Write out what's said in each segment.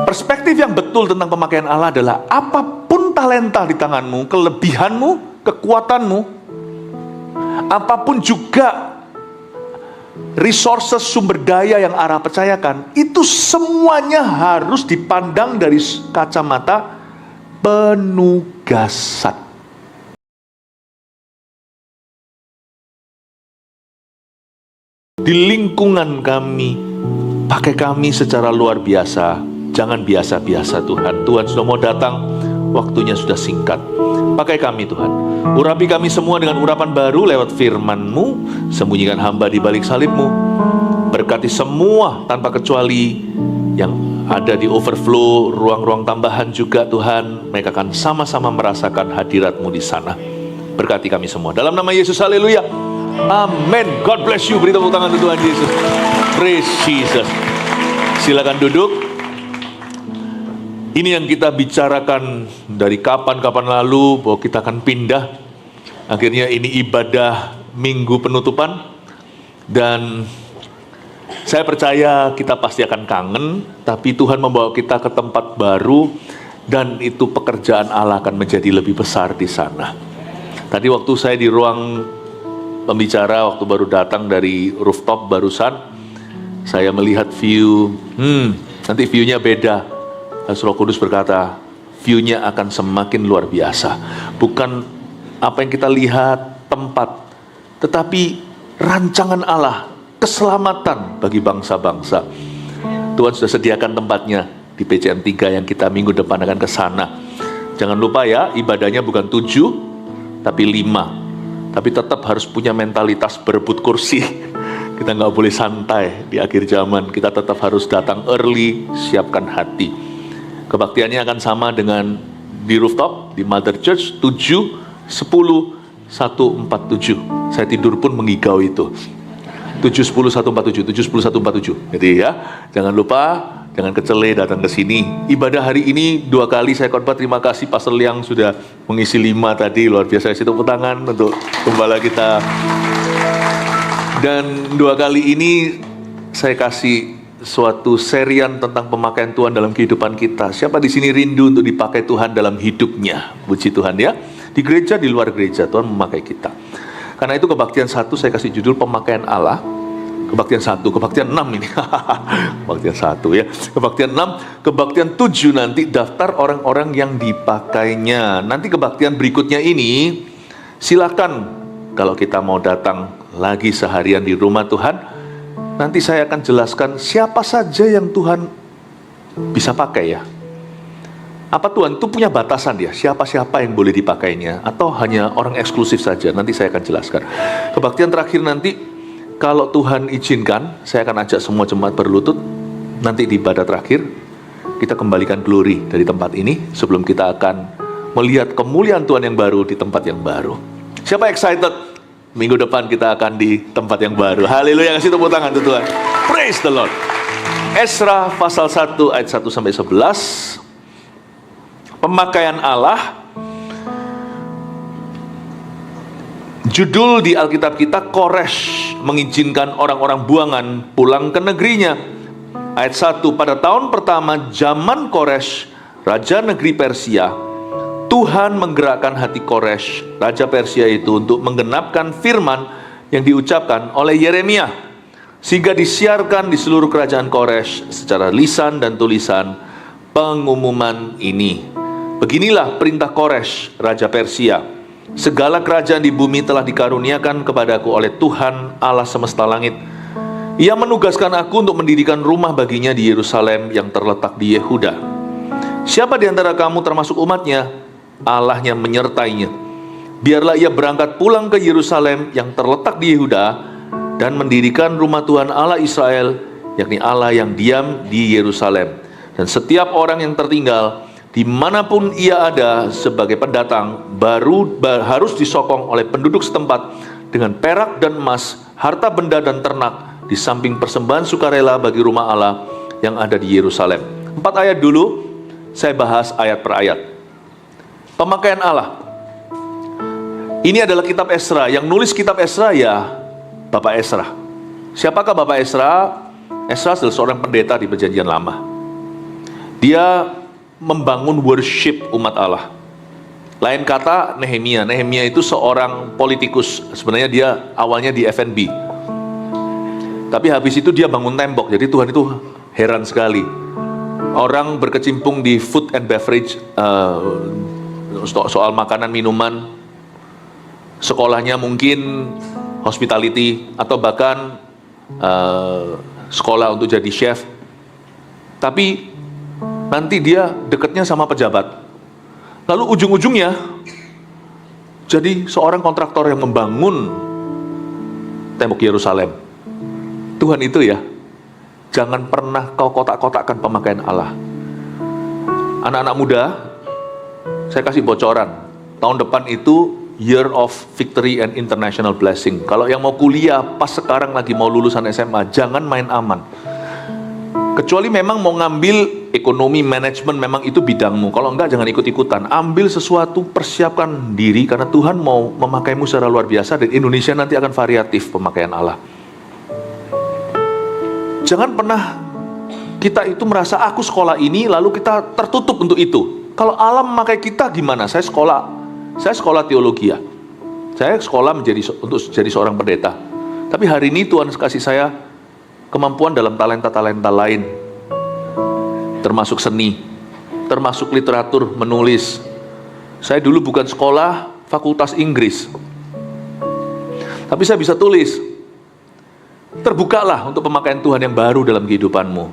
Perspektif yang betul tentang pemakaian Allah adalah apapun talenta di tanganmu, kelebihanmu, kekuatanmu, apapun juga resources, sumber daya yang Allah percayakan, itu semuanya harus dipandang dari kacamata penugasan. Di lingkungan kami, pakai kami secara luar biasa. Jangan biasa-biasa Tuhan. Tuhan sudah mau datang, waktunya sudah singkat. Pakai kami Tuhan. Urapi kami semua dengan urapan baru lewat firman-Mu. Sembunyikan hamba di balik salib-Mu. Berkati semua tanpa kecuali yang ada di overflow, ruang-ruang tambahan juga Tuhan. Mereka akan sama-sama merasakan hadirat-Mu di sana. Berkati kami semua. Dalam nama Yesus, haleluya. Amin. God bless you. Beri tepuk tangan untuk Tuhan Yesus. Praise Jesus. Silakan duduk. Ini yang kita bicarakan dari kapan-kapan lalu, bahwa kita akan pindah. Akhirnya ini ibadah minggu penutupan. Dan saya percaya kita pasti akan kangen, tapi Tuhan membawa kita ke tempat baru, dan itu pekerjaan Allah akan menjadi lebih besar di sana. Tadi waktu saya di ruang pembicara, waktu baru datang dari rooftop barusan, saya melihat view, nanti view-nya beda. Roh Kudus berkata, view-nya akan semakin luar biasa. Bukan apa yang kita lihat, tempat, tetapi rancangan Allah, keselamatan bagi bangsa-bangsa. Tuhan sudah sediakan tempatnya di PCM 3 yang kita minggu depan akan ke sana. Jangan lupa ya, ibadahnya bukan 7, tapi 5. Tapi tetap harus punya mentalitas berebut kursi. Kita nggak boleh santai di akhir zaman. Kita tetap harus datang early, siapkan hati. Kebaktiannya akan sama dengan di rooftop, di Mother Church, 7, 10, 147. Saya tidur pun mengigau itu. 7, 10, 147, 7, 10, 147. Jadi ya, jangan lupa, jangan kecele datang ke sini. Ibadah hari ini 2 kali saya khotbah. Terima kasih Pastor Liang sudah mengisi 5 tadi, luar biasa. Saya tepuk tangan untuk gembala kita. Dan 2 kali ini saya kasih suatu serian tentang pemakaian Tuhan dalam kehidupan kita. Siapa di sini rindu untuk dipakai Tuhan dalam hidupnya? Puji Tuhan ya. Di gereja, di luar gereja, Tuhan memakai kita. Karena itu kebaktian 1 saya kasih judul pemakaian Allah. Kebaktian 1, kebaktian 6 ini. Kebaktian 1 ya. Kebaktian 6, kebaktian 7 nanti daftar orang-orang yang dipakainya. Nanti kebaktian berikutnya ini, silakan kalau kita mau datang lagi seharian di rumah Tuhan, nanti saya akan jelaskan siapa saja yang Tuhan bisa pakai ya. Apa Tuhan itu punya batasan ya? Siapa-siapa yang boleh dipakainya? Atau hanya orang eksklusif saja? Nanti saya akan jelaskan. Kebaktian terakhir nanti, kalau Tuhan izinkan, saya akan ajak semua jemaat berlutut. Nanti di ibadah terakhir, kita kembalikan glory dari tempat ini, sebelum kita akan melihat kemuliaan Tuhan yang baru di tempat yang baru. Siapa excited? Minggu depan kita akan di tempat yang baru. Haleluya, kasih tepuk tangan untuk Tuhan. Praise the Lord. Esra pasal 1 ayat 1-11. Pemakaian Allah. Judul di Alkitab kita, Koresh mengizinkan orang-orang buangan pulang ke negerinya. Ayat 1, pada tahun pertama zaman Koresh, raja negeri Persia, Tuhan menggerakkan hati Koresh, raja Persia itu, untuk menggenapkan firman yang diucapkan oleh Yeremia, sehingga disiarkan di seluruh kerajaan Koresh secara lisan dan tulisan pengumuman ini. Beginilah perintah Koresh, raja Persia. Segala kerajaan di bumi telah dikaruniakan kepadaku oleh Tuhan Allah semesta langit. Ia menugaskan aku untuk mendirikan rumah baginya di Yerusalem yang terletak di Yehuda. Siapa di antara kamu termasuk umatnya, Allahnya menyertainya. Biarlah ia berangkat pulang ke Yerusalem yang terletak di Yehuda dan mendirikan rumah Tuhan Allah Israel, yakni Allah yang diam di Yerusalem. Dan setiap orang yang tertinggal dimanapun ia ada sebagai pendatang harus disokong oleh penduduk setempat dengan perak dan emas, harta benda dan ternak, di samping persembahan sukarela bagi rumah Allah yang ada di Yerusalem. 4 ayat dulu, saya bahas ayat per ayat. Pemakaian Allah. Ini adalah kitab Esra. Yang nulis kitab Esra ya Bapak Esra. Siapakah Bapak Esra? Esra adalah seorang pendeta di Perjanjian Lama. Dia membangun worship umat Allah. Lain kata Nehemia. Nehemia itu seorang politikus. Sebenarnya dia awalnya di FNB. Tapi habis itu dia bangun tembok. Jadi Tuhan itu heran sekali. Orang berkecimpung di food and beverage, soal makanan, minuman. Sekolahnya mungkin hospitality atau bahkan sekolah untuk jadi chef. Tapi nanti dia dekatnya sama pejabat. Lalu ujung-ujungnya jadi seorang kontraktor yang membangun tembok Yerusalem. Tuhan itu ya, jangan pernah kau kotak-kotakkan pemakaian Allah. Anak-anak muda, saya kasih bocoran. Tahun depan itu Year of Victory and International Blessing. Kalau yang mau kuliah pas sekarang lagi mau lulusan SMA, jangan main aman. Kecuali memang mau ngambil ekonomi, manajemen, memang itu bidangmu. Kalau enggak, jangan ikut-ikutan. Ambil sesuatu, persiapkan diri, karena Tuhan mau memakaimu secara luar biasa, dan Indonesia nanti akan variatif pemakaian Allah. Jangan pernah kita itu merasa, aku sekolah ini, lalu kita tertutup untuk itu. Kalau Allah memakai kita gimana? Saya sekolah teologi ya. Saya sekolah untuk jadi seorang pendeta. Tapi hari ini Tuhan kasih saya kemampuan dalam talenta-talenta lain, termasuk seni, termasuk literatur, menulis. Saya dulu bukan sekolah fakultas Inggris, tapi saya bisa tulis. Terbukalah untuk pemakaian Tuhan yang baru dalam kehidupanmu.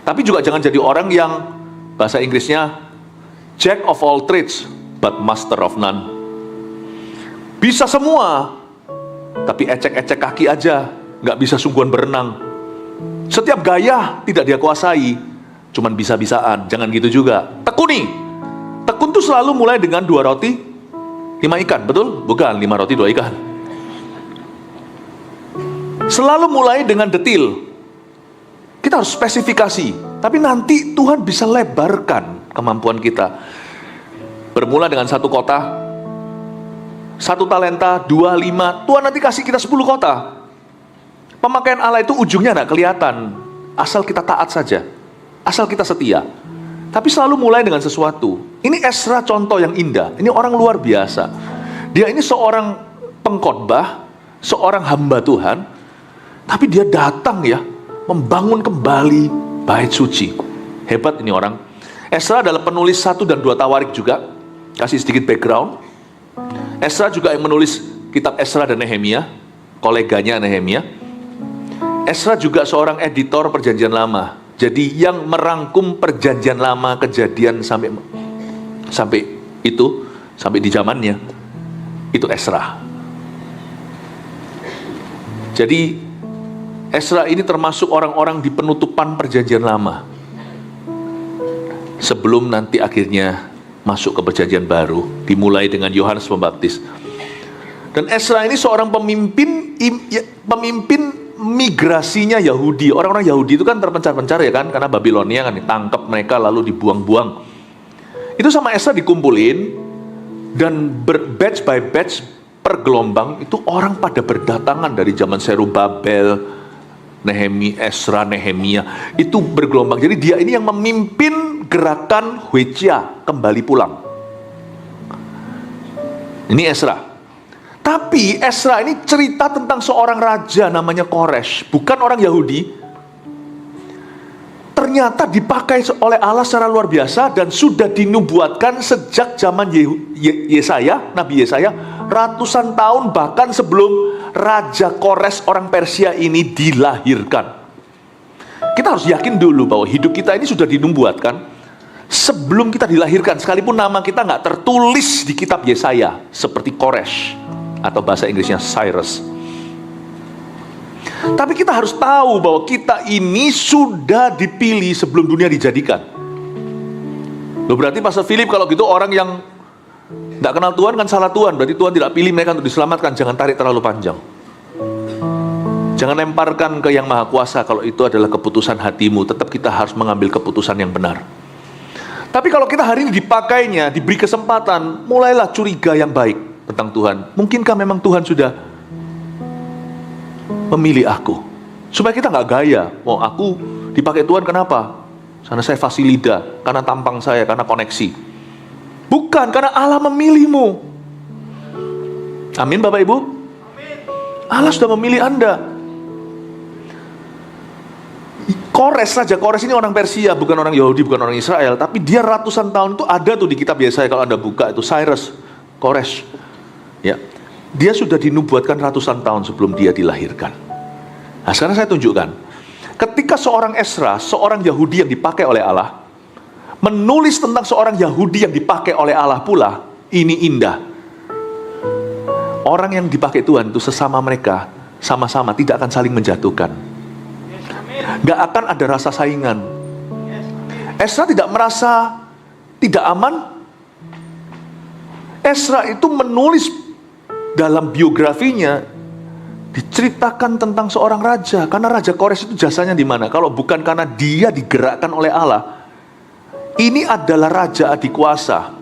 Tapi juga jangan jadi orang yang bahasa Inggrisnya Jack of all trades but master of none. Bisa semua, tapi ecek-ecek kaki aja, nggak bisa sungguhan berenang. Setiap gaya tidak dia kuasai, cuman bisa-bisaan. Jangan gitu juga. Tekuni. Tekun tuh selalu mulai dengan 2 roti 5 ikan, betul? Bukan 5 roti 2 ikan. Selalu mulai dengan detil. Kita harus spesifikasi. Tapi nanti Tuhan bisa lebarkan kemampuan kita. Bermula dengan 1 kota, 1 talenta, 2, 5. Tuhan nanti kasih kita 10 kota. Pemakaian Allah itu ujungnya tidak kelihatan, asal kita taat saja, asal kita setia. Tapi selalu mulai dengan sesuatu. Ini Ezra contoh yang indah. Ini orang luar biasa. Dia ini seorang pengkhotbah, seorang hamba Tuhan, tapi dia datang ya, membangun kembali bait suci. Hebat ini orang. Ezra adalah penulis 1 dan 2 Tawarik juga. Kasih sedikit background. Ezra juga yang menulis kitab Ezra dan Nehemia, koleganya Nehemia. Ezra juga seorang editor Perjanjian Lama. Jadi yang merangkum Perjanjian Lama, Kejadian sampai di zamannya itu Ezra. Jadi Ezra ini termasuk orang-orang di penutupan Perjanjian Lama, sebelum nanti akhirnya masuk ke Perjanjian Baru, dimulai dengan Yohanes Pembaptis. Dan Ezra ini seorang pemimpin migrasinya Yahudi. Orang-orang Yahudi itu kan terpencar-pencar ya kan, karena Babilonia kan ditangkap mereka lalu dibuang-buang. Itu sama Ezra dikumpulin, dan batch by batch per gelombang itu orang pada berdatangan dari zaman Zerubabel, Ezra, Nehemia, itu bergelombang. Jadi dia ini yang memimpin gerakan Hwejia, kembali pulang. Ini Ezra. Tapi Ezra ini cerita tentang seorang raja namanya Koresh, bukan orang Yahudi. Ternyata dipakai oleh Allah secara luar biasa dan sudah dinubuatkan sejak zaman Yesaya, Nabi Yesaya, ratusan tahun bahkan sebelum Raja Koresh orang Persia ini dilahirkan. Kita harus yakin dulu bahwa hidup kita ini sudah dinubuatkan sebelum kita dilahirkan, sekalipun nama kita nggak tertulis di kitab Yesaya, seperti Koresh atau bahasa Inggrisnya Cyrus. Tapi kita harus tahu bahwa kita ini sudah dipilih sebelum dunia dijadikan. Loh, berarti Pastor Philip kalau gitu orang yang tidak kenal Tuhan kan salah Tuhan. Berarti Tuhan tidak pilih mereka untuk diselamatkan. Jangan tarik terlalu panjang. Jangan lemparkan ke Yang Maha Kuasa kalau itu adalah keputusan hatimu. Tetap kita harus mengambil keputusan yang benar. Tapi kalau kita hari ini dipakainya, diberi kesempatan, mulailah curiga yang baik tentang Tuhan. Mungkinkah memang Tuhan sudah memilih aku? Supaya kita nggak gaya. Oh, aku dipakai Tuhan kenapa? karena saya fasilida, karena tampang saya, karena koneksi. Bukan, karena Allah memilihmu. Amin Bapak Ibu? Allah sudah memilih Anda. Raja Kores ini orang Persia, bukan orang Yahudi, bukan orang Israel, tapi dia ratusan tahun itu ada tuh di kitab Yesaya kalau Anda buka itu Cyrus Kores. Ya. Dia sudah dinubuatkan ratusan tahun sebelum dia dilahirkan. Nah, sekarang saya tunjukkan. Ketika seorang Ezra, seorang Yahudi yang dipakai oleh Allah, menulis tentang seorang Yahudi yang dipakai oleh Allah pula, ini indah. Orang yang dipakai Tuhan itu sesama mereka, sama-sama tidak akan saling menjatuhkan. Gak akan ada rasa saingan. Ezra tidak merasa tidak aman. Ezra itu menulis dalam biografinya, diceritakan tentang seorang raja. Karena Raja Kores itu jasanya di mana? Kalau bukan karena dia digerakkan oleh Allah. Ini adalah raja adikuasa.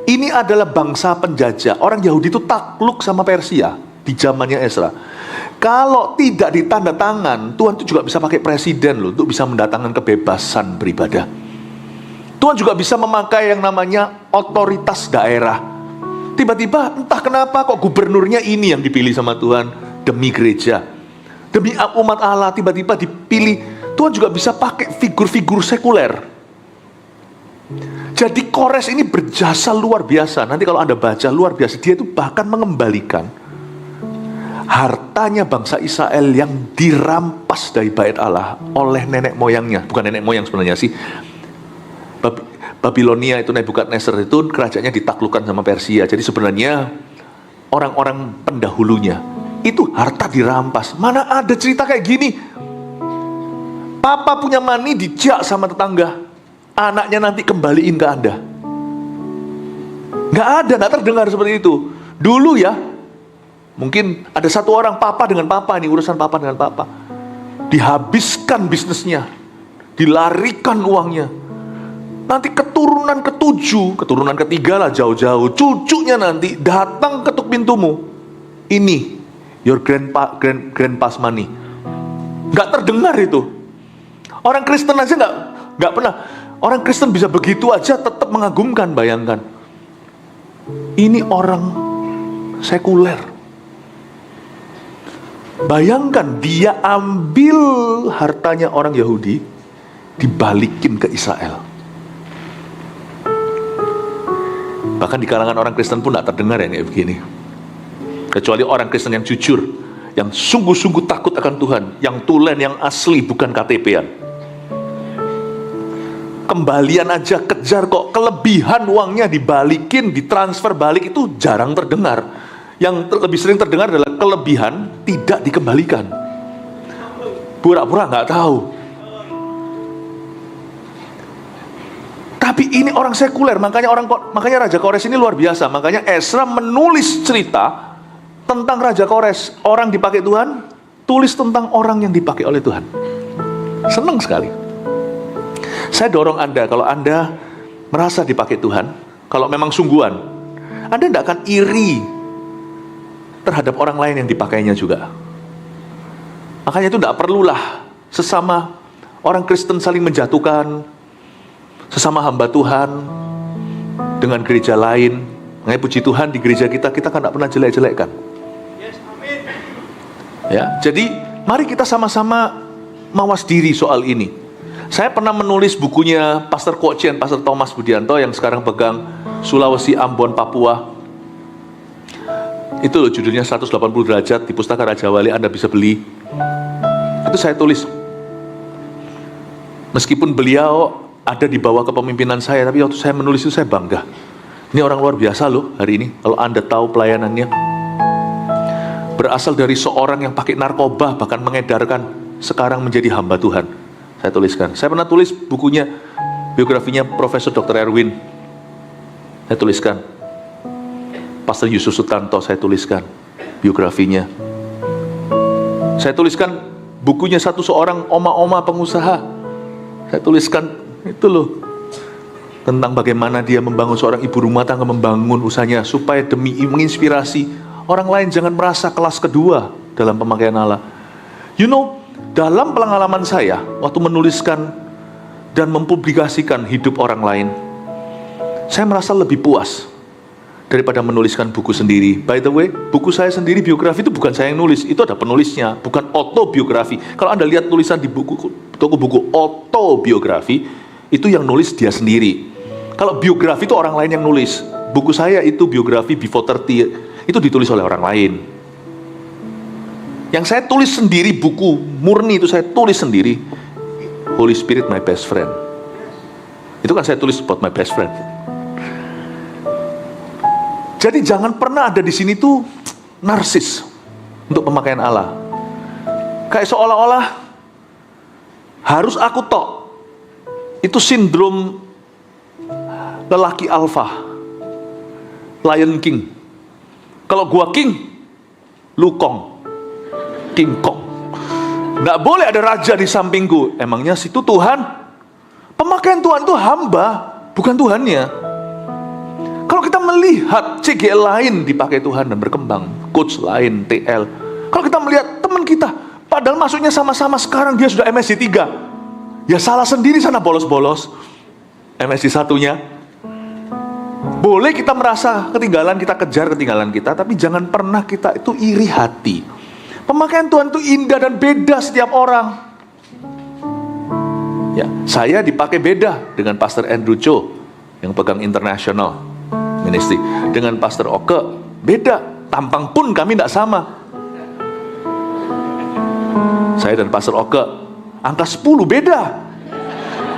Ini adalah bangsa penjajah. Orang Yahudi itu takluk sama Persia di zamannya Ezra. Kalau tidak ditanda tangan, Tuhan itu juga bisa pakai presiden loh, untuk bisa mendatangkan kebebasan beribadah. Tuhan juga bisa memakai yang namanya otoritas daerah. Tiba-tiba entah kenapa kok gubernurnya ini yang dipilih sama Tuhan demi gereja, demi umat Allah, tiba-tiba dipilih. Tuhan juga bisa pakai figur-figur sekuler. Jadi Kores ini berjasa luar biasa. Nanti kalau Anda baca luar biasa, dia itu bahkan mengembalikan hartanya bangsa Israel yang dirampas dari bait Allah oleh nenek moyangnya. Bukan nenek moyang sebenarnya sih. Babilonia itu, Nebukadnezar itu kerajaannya ditaklukkan sama Persia. Jadi sebenarnya orang-orang pendahulunya itu harta dirampas. Mana ada cerita kayak gini? Papa punya mani dijak sama tetangga, anaknya nanti kembaliin ke Anda. Gak ada, gak terdengar seperti itu. Dulu ya, mungkin ada satu orang papa dengan papa, ini urusan papa dengan papa. Dihabiskan bisnisnya, dilarikan uangnya. Nanti keturunan ketujuh, keturunan ketiga lah jauh-jauh, cucunya nanti datang ketuk pintumu. Ini your grandpa's money. Gak terdengar itu. Orang Kristen aja gak pernah. Orang Kristen bisa begitu aja tetap mengagumkan, bayangkan. Ini orang sekuler. Bayangkan dia ambil hartanya orang Yahudi, dibalikin ke Israel. Bahkan di kalangan orang Kristen pun tidak terdengar yang kayak begini. Kecuali orang Kristen yang jujur, yang sungguh-sungguh takut akan Tuhan, yang tulen, yang asli, bukan KTP-an. Kembalian aja kejar kok, kelebihan uangnya dibalikin, ditransfer balik, itu jarang terdengar. Yang lebih sering terdengar adalah kelebihan tidak dikembalikan. Pura-pura nggak tahu. Tapi ini orang sekuler, makanya Raja Kores ini luar biasa. Makanya Ezra menulis cerita tentang Raja Kores, orang dipakai Tuhan, tulis tentang orang yang dipakai oleh Tuhan. Senang sekali. Saya dorong Anda, kalau Anda merasa dipakai Tuhan, kalau memang sungguhan, Anda tidak akan iri terhadap orang lain yang dipakainya juga. Makanya itu tidak perlulah sesama orang Kristen saling menjatuhkan, sesama hamba Tuhan dengan gereja lain. Makanya puji Tuhan di gereja kita kan tidak pernah jelek-jelekkan. Ya, jadi mari kita sama-sama mawas diri soal ini. Saya pernah menulis bukunya Pastor Kochen, Pastor Thomas Budianto yang sekarang pegang Sulawesi, Ambon, Papua. Itu loh judulnya 180 derajat di Pustaka Raja Wali, Anda bisa beli. Itu saya tulis. Meskipun beliau ada di bawah kepemimpinan saya, tapi waktu saya menulis itu saya bangga. Ini orang luar biasa loh hari ini. Kalau Anda tahu pelayanannya, berasal dari seorang yang pakai narkoba, bahkan mengedarkan, sekarang menjadi hamba Tuhan. Saya tuliskan. Saya pernah tulis bukunya, biografinya Profesor Dr. Erwin. Saya tuliskan. Pastor Yusuf Sutanto saya tuliskan biografinya. Saya tuliskan bukunya seorang oma-oma pengusaha. Saya tuliskan itu loh, tentang bagaimana dia membangun seorang ibu rumah tangga, membangun usahanya supaya demi menginspirasi orang lain jangan merasa kelas kedua dalam pemakaian Allah. You know, dalam pengalaman saya waktu menuliskan dan mempublikasikan hidup orang lain, saya merasa lebih puas daripada menuliskan buku sendiri. By the way, buku saya sendiri biografi itu bukan saya yang nulis, itu ada penulisnya, bukan autobiografi. Kalau Anda lihat tulisan di toko buku autobiografi, itu yang nulis dia sendiri. Kalau biografi itu orang lain yang nulis. Buku saya itu biografi Before 30, itu ditulis oleh orang lain. Yang saya tulis sendiri, buku murni itu saya tulis sendiri, Holy Spirit My Best Friend. Itu kan saya tulis about my best friend. Jadi jangan pernah ada di sini tuh narsis untuk pemakaian Allah. Kayak seolah-olah harus aku tok. Itu sindrom lelaki alfa, Lion King. Kalau gua king, lu kong, King Kong. Nggak boleh ada raja di sampingku. Emangnya situ Tuhan? Pemakaian Tuhan itu hamba, bukan Tuhannya. Kalau kita melihat CGL lain dipakai Tuhan dan berkembang, coach lain, TL. Kalau kita melihat teman kita, padahal masuknya sama-sama, sekarang dia sudah MSc 3. Ya salah sendiri sana bolos-bolos. MSc 1-nya. Boleh kita merasa ketinggalan, kita kejar ketinggalan kita, tapi jangan pernah kita itu iri hati. Pemakaian Tuhan itu indah dan beda setiap orang. Ya, saya dipakai beda dengan Pastor Andrew Cho yang pegang internasional ministry, dengan Pastor Oke beda, tampang pun kami tidak sama. Saya dan Pastor Oke angka 10 beda.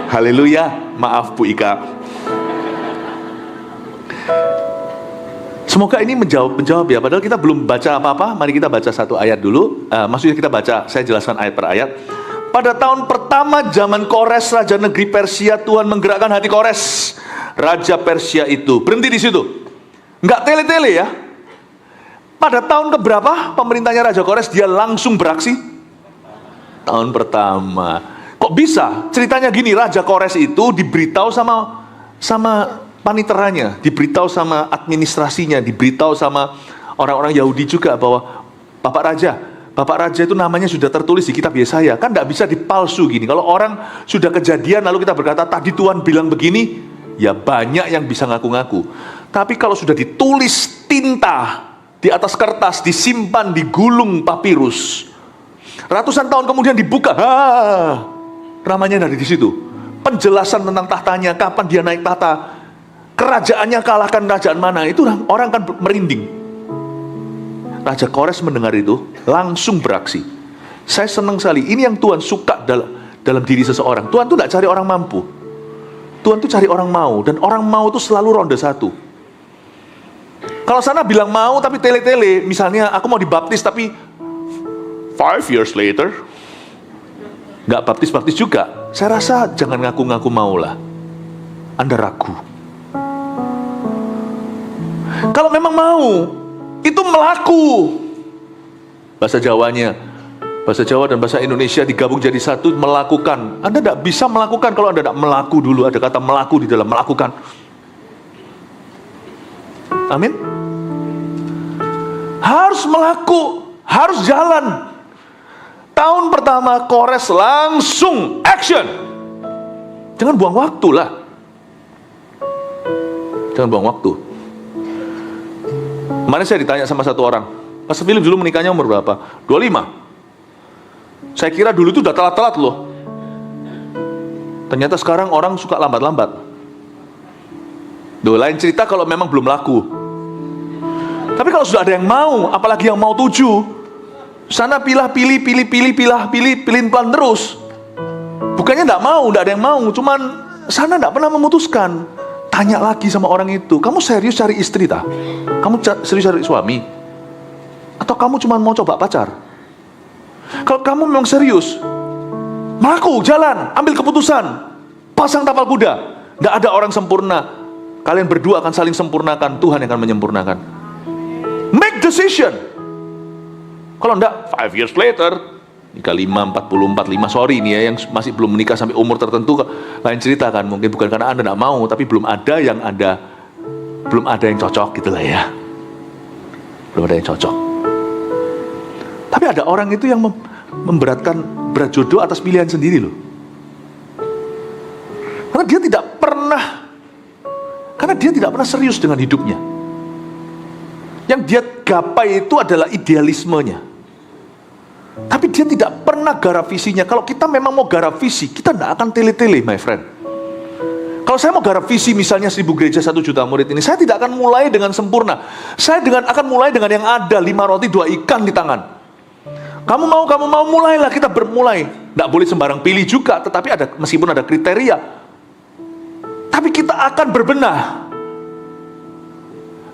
Haleluya, maaf Bu Ika. Semoga ini menjawab ya, padahal kita belum baca apa-apa. Mari kita baca satu ayat dulu. Maksudnya kita baca, saya jelaskan ayat per ayat. Pada tahun pertama zaman Kores, raja negeri Persia, Tuhan menggerakkan hati Kores, raja Persia itu. Berhenti di situ. Enggak tele-tele ya. Pada tahun keberapa pemerintahnya Raja Kores dia langsung beraksi? Tahun pertama. Kok bisa? Ceritanya gini, Raja Kores itu diberitahu sama paniteranya, diberitahu sama administrasinya, diberitahu sama orang-orang Yahudi juga bahwa Bapak Raja itu namanya sudah tertulis di kitab Yesaya. Kan enggak bisa dipalsu gini. Kalau orang sudah kejadian lalu kita berkata tadi Tuhan bilang begini, ya banyak yang bisa ngaku-ngaku. Tapi kalau sudah ditulis tinta di atas kertas, disimpan di gulung papirus, ratusan tahun kemudian dibuka, ramanya dari di situ. Penjelasan tentang tahtanya, kapan dia naik tahta, kerajaannya kalahkan kerajaan mana, itu orang kan merinding. Raja Kores mendengar itu, langsung beraksi. Saya senang sekali, ini yang Tuhan suka dalam diri seseorang. Tuhan tuh tidak cari orang mampu, Tuhan tuh cari orang mau, dan orang mau itu selalu ronde satu. Kalau sana bilang mau tapi tele-tele, misalnya aku mau dibaptis tapi 5 years later nggak baptis juga, saya rasa jangan ngaku-ngaku mau lah, Anda ragu. Kalau memang mau, itu melaku. Bahasa Jawanya, bahasa Jawa dan bahasa Indonesia digabung jadi satu, melakukan. Anda tidak bisa melakukan kalau Anda tidak melaku dulu. Ada kata melaku di dalam melakukan. Amin. Harus melaku, harus jalan. Tahun pertama Kores langsung action. Jangan buang waktu lah. Jangan buang waktu. Kemarin saya ditanya sama satu orang, Pastor Philip dulu menikahnya umur berapa? 25. Saya kira dulu itu udah telat-telat loh. Ternyata sekarang orang suka lambat-lambat. Lain cerita kalau memang belum laku. Tapi kalau sudah ada yang mau, apalagi yang mau 7, sana pilih pelan terus. Bukannya enggak mau, enggak ada yang mau, cuman sana enggak pernah memutuskan. Tanya lagi sama orang itu, kamu serius cari istri tak? Kamu serius cari suami? Atau kamu cuma mau coba pacar? Kalau kamu memang serius, melaku, jalan, ambil keputusan, pasang tapal kuda. Enggak ada orang sempurna. Kalian berdua akan saling sempurnakan, Tuhan yang akan menyempurnakan. Make decision. Kalau enggak, 5 years later, nikah 5, 40, 45, sorry nih ya, yang masih belum menikah sampai umur tertentu, lain cerita kan, mungkin bukan karena Anda enggak mau, tapi belum ada yang cocok gitu lah ya. Belum ada yang cocok. Tapi ada orang itu yang memberat jodoh atas pilihan sendiri loh. Karena dia tidak pernah serius dengan hidupnya. Yang dia gapai itu adalah idealismenya. Tapi dia tidak pernah garap visinya. Kalau kita memang mau garap visi, kita tidak akan tele-tele, my friend. Kalau saya mau garap visi misalnya 1000 gereja 1 juta murid ini, saya tidak akan mulai dengan sempurna. Saya akan mulai dengan yang ada, 5 roti 2 ikan di tangan. Kamu mau, mulailah, kita bermulai. Tidak boleh sembarang pilih juga, tetapi meskipun ada kriteria. Tapi kita akan berbenah.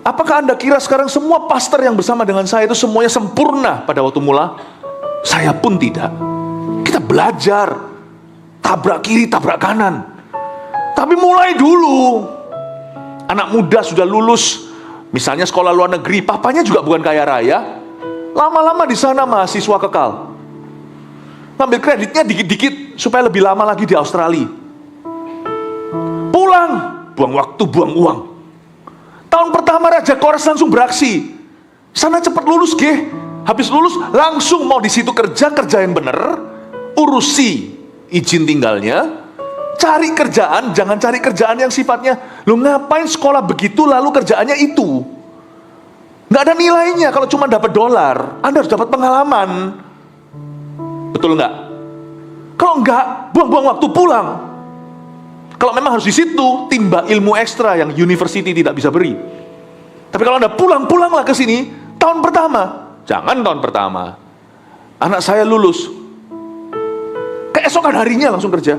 Apakah Anda kira sekarang semua pastor yang bersama dengan saya itu semuanya sempurna pada waktu mula? Saya pun tidak. Kita belajar, tabrak kiri, tabrak kanan. Tapi mulai dulu. Anak muda sudah lulus, misalnya sekolah luar negeri, papanya juga bukan kaya raya. Lama-lama di sana mahasiswa kekal. Ngambil kreditnya dikit-dikit supaya lebih lama lagi di Australia. Pulang, buang waktu, buang uang. Tahun pertama Raja Kores langsung beraksi. Sana cepat lulus, habis lulus langsung mau di situ kerjain bener, urusi izin tinggalnya. Cari kerjaan, jangan cari kerjaan yang sifatnya, lu ngapain sekolah begitu lalu kerjaannya itu. Nggak ada nilainya kalau cuma dapat dolar. Anda harus dapat pengalaman. Betul nggak? Kalau nggak, buang-buang waktu, pulang. Kalau memang harus di situ, timba ilmu ekstra yang university tidak bisa beri. Tapi kalau Anda pulanglah ke sini, tahun pertama. Jangan tahun pertama. Anak saya lulus, keesokan harinya langsung kerja.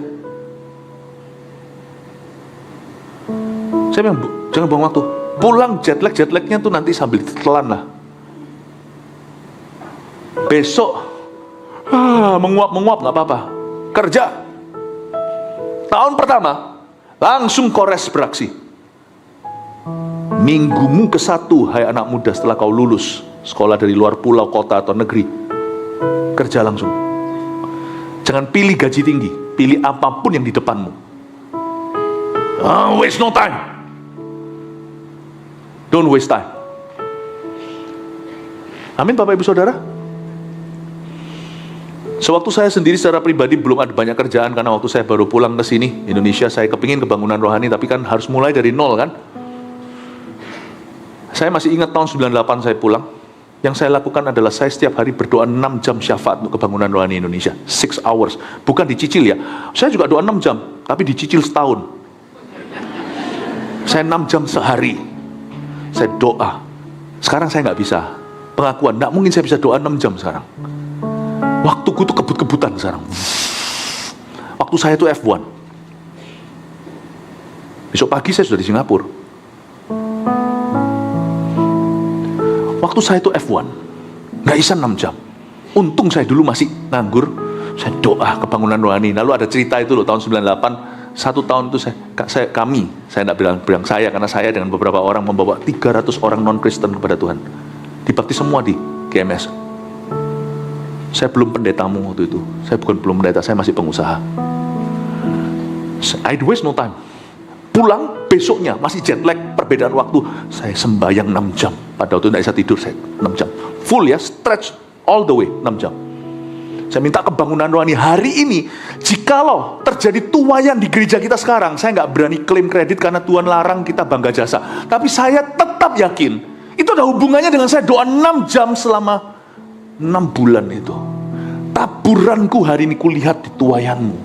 Saya bilang, jangan buang waktu. Pulang jet-lagnya tuh nanti sambil telan lah. Besok menguap gak apa-apa. Kerja. Tahun pertama langsung Kores beraksi. Minggumu ke-1, hai anak muda, setelah kau lulus sekolah dari luar pulau, kota atau negeri, kerja langsung. Jangan pilih gaji tinggi, pilih apapun yang di depanmu. Waste no time. Don't waste time. Amin, Bapak Ibu Saudara. Sewaktu saya sendiri secara pribadi belum ada banyak kerjaan, karena waktu saya baru pulang ke sini Indonesia, saya kepingin kebangunan rohani, tapi kan harus mulai dari nol kan. Saya masih ingat tahun 98 saya pulang. Yang saya lakukan adalah saya setiap hari berdoa 6 jam syafaat untuk kebangunan rohani Indonesia. 6 hours. Bukan dicicil ya. Saya juga doa 6 jam, tapi dicicil setahun. Saya 6 jam sehari. Saya doa. Sekarang saya nggak bisa. Pengakuan, nggak mungkin saya bisa doa 6 jam sekarang. Waktuku tuh kebut-kebutan sekarang. Waktu saya tuh F1. Besok pagi saya sudah di Singapura. Waktu saya tuh F1. Nggak bisa 6 jam. Untung saya dulu masih nganggur. Saya doa kebangunan rohani. Lalu ada cerita itu loh, tahun 98. 1 tahun itu saya tidak bilang saya, karena saya dengan beberapa orang membawa 300 orang non-Kristen kepada Tuhan. Dibaptis semua di GMS. Saya belum pendetamu waktu itu. Saya belum pendeta, saya masih pengusaha. I waste no time. Pulang besoknya masih jet lag, perbedaan waktu. Saya sembahyang 6 jam. Pada waktu itu tidak bisa tidur, saya 6 jam. Full ya, stretch all the way 6 jam. Saya minta kebangunan rohani hari ini. Jikalau terjadi tuayan di gereja kita sekarang, saya nggak berani klaim kredit karena Tuhan larang kita bangga jasa. Tapi saya tetap yakin, itu ada hubungannya dengan saya doa 6 jam selama 6 bulan itu. Taburanku hari ini kulihat di tuayanmu.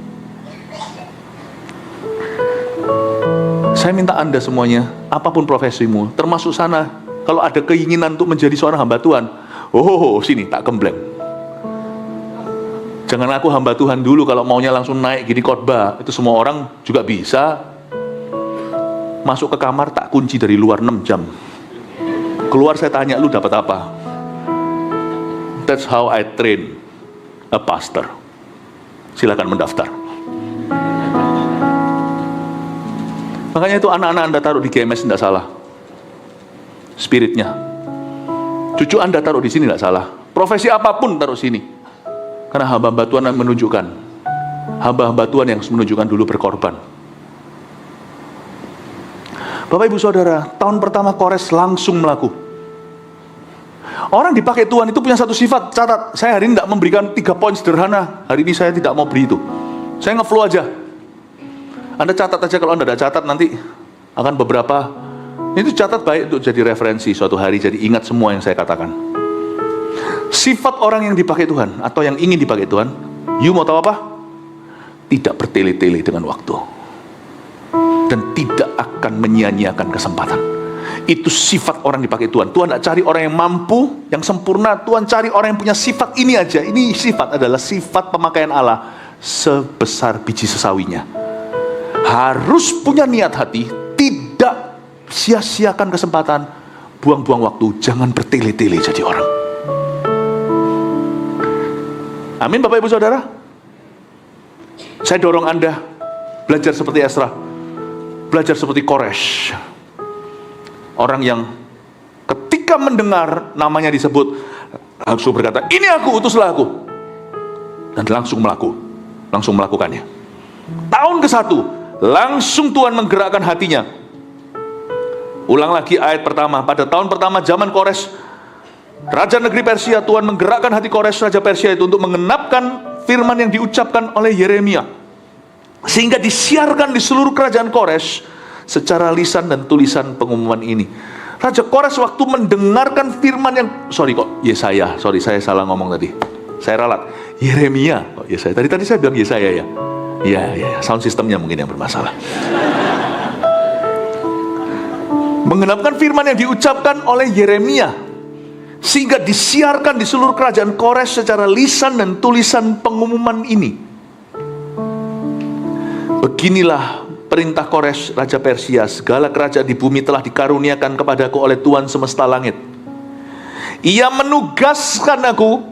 Saya minta Anda semuanya, apapun profesimu, termasuk sana, kalau ada keinginan untuk menjadi seorang hamba Tuhan, sini tak gembleng. Jangan aku hamba Tuhan dulu, kalau maunya langsung naik gini khotbah. Itu semua orang juga bisa. Masuk ke kamar tak kunci dari luar 6 jam. Keluar saya tanya, lu dapat apa? That's how I train a pastor. Silakan mendaftar. Makanya itu anak-anak Anda taruh di GMS tidak salah. Spiritnya. Cucu Anda taruh di sini tidak salah. Profesi apapun taruh sini. Karena hamba-hamba Tuhan yang menunjukkan. Hamba-hamba Tuhan yang menunjukkan dulu berkorban. Bapak Ibu Saudara, tahun pertama Kores langsung melaku. Orang dipakai Tuhan itu punya satu sifat. Catat, saya hari ini tidak memberikan 3 poin sederhana. Hari ini saya tidak mau beri itu. Saya nge-flow aja. Anda catat aja, kalau Anda tidak catat nanti akan beberapa, itu catat baik untuk jadi referensi suatu hari, jadi ingat semua yang saya katakan. Sifat orang yang dipakai Tuhan atau yang ingin dipakai Tuhan, you mau tahu apa? Tidak bertele-tele dengan waktu dan tidak akan menyia-nyiakan kesempatan. Itu sifat orang dipakai Tuhan. Tuhan tidak cari orang yang mampu, yang sempurna. Tuhan cari orang yang punya sifat ini aja. Ini sifat adalah sifat pemakaian Allah sebesar biji sesawinya. Harus punya niat hati, tidak sia-siakan kesempatan, buang-buang waktu, jangan bertele-tele jadi orang. Amin Bapak Ibu Saudara. Saya dorong Anda belajar seperti Ezra, belajar seperti Koresh. Orang yang ketika mendengar namanya disebut, langsung berkata, ini aku, utuslah aku. Dan langsung melakukannya. Tahun ke-1, langsung Tuhan menggerakkan hatinya. Ulang lagi ayat pertama. Pada tahun pertama zaman Koresh, Raja negeri Persia, Tuhan menggerakkan hati Koresh, Raja Persia itu untuk mengenapkan firman yang diucapkan oleh Yeremia. Sehingga disiarkan di seluruh kerajaan Koresh secara lisan dan tulisan pengumuman ini. Raja Koresh waktu mendengarkan firman yang, Yesaya, saya salah ngomong tadi. Saya ralat. Yeremia, Yesaya. Tadi saya bilang Yesaya ya. Iya, sound systemnya mungkin yang bermasalah. Mengenapkan firman yang diucapkan oleh Yeremia, sehingga disiarkan di seluruh kerajaan Koresh secara lisan dan tulisan pengumuman ini. Beginilah perintah Koresh, Raja Persia, segala kerajaan di bumi telah dikaruniakan kepadaku oleh Tuhan semesta langit. Ia menugaskan aku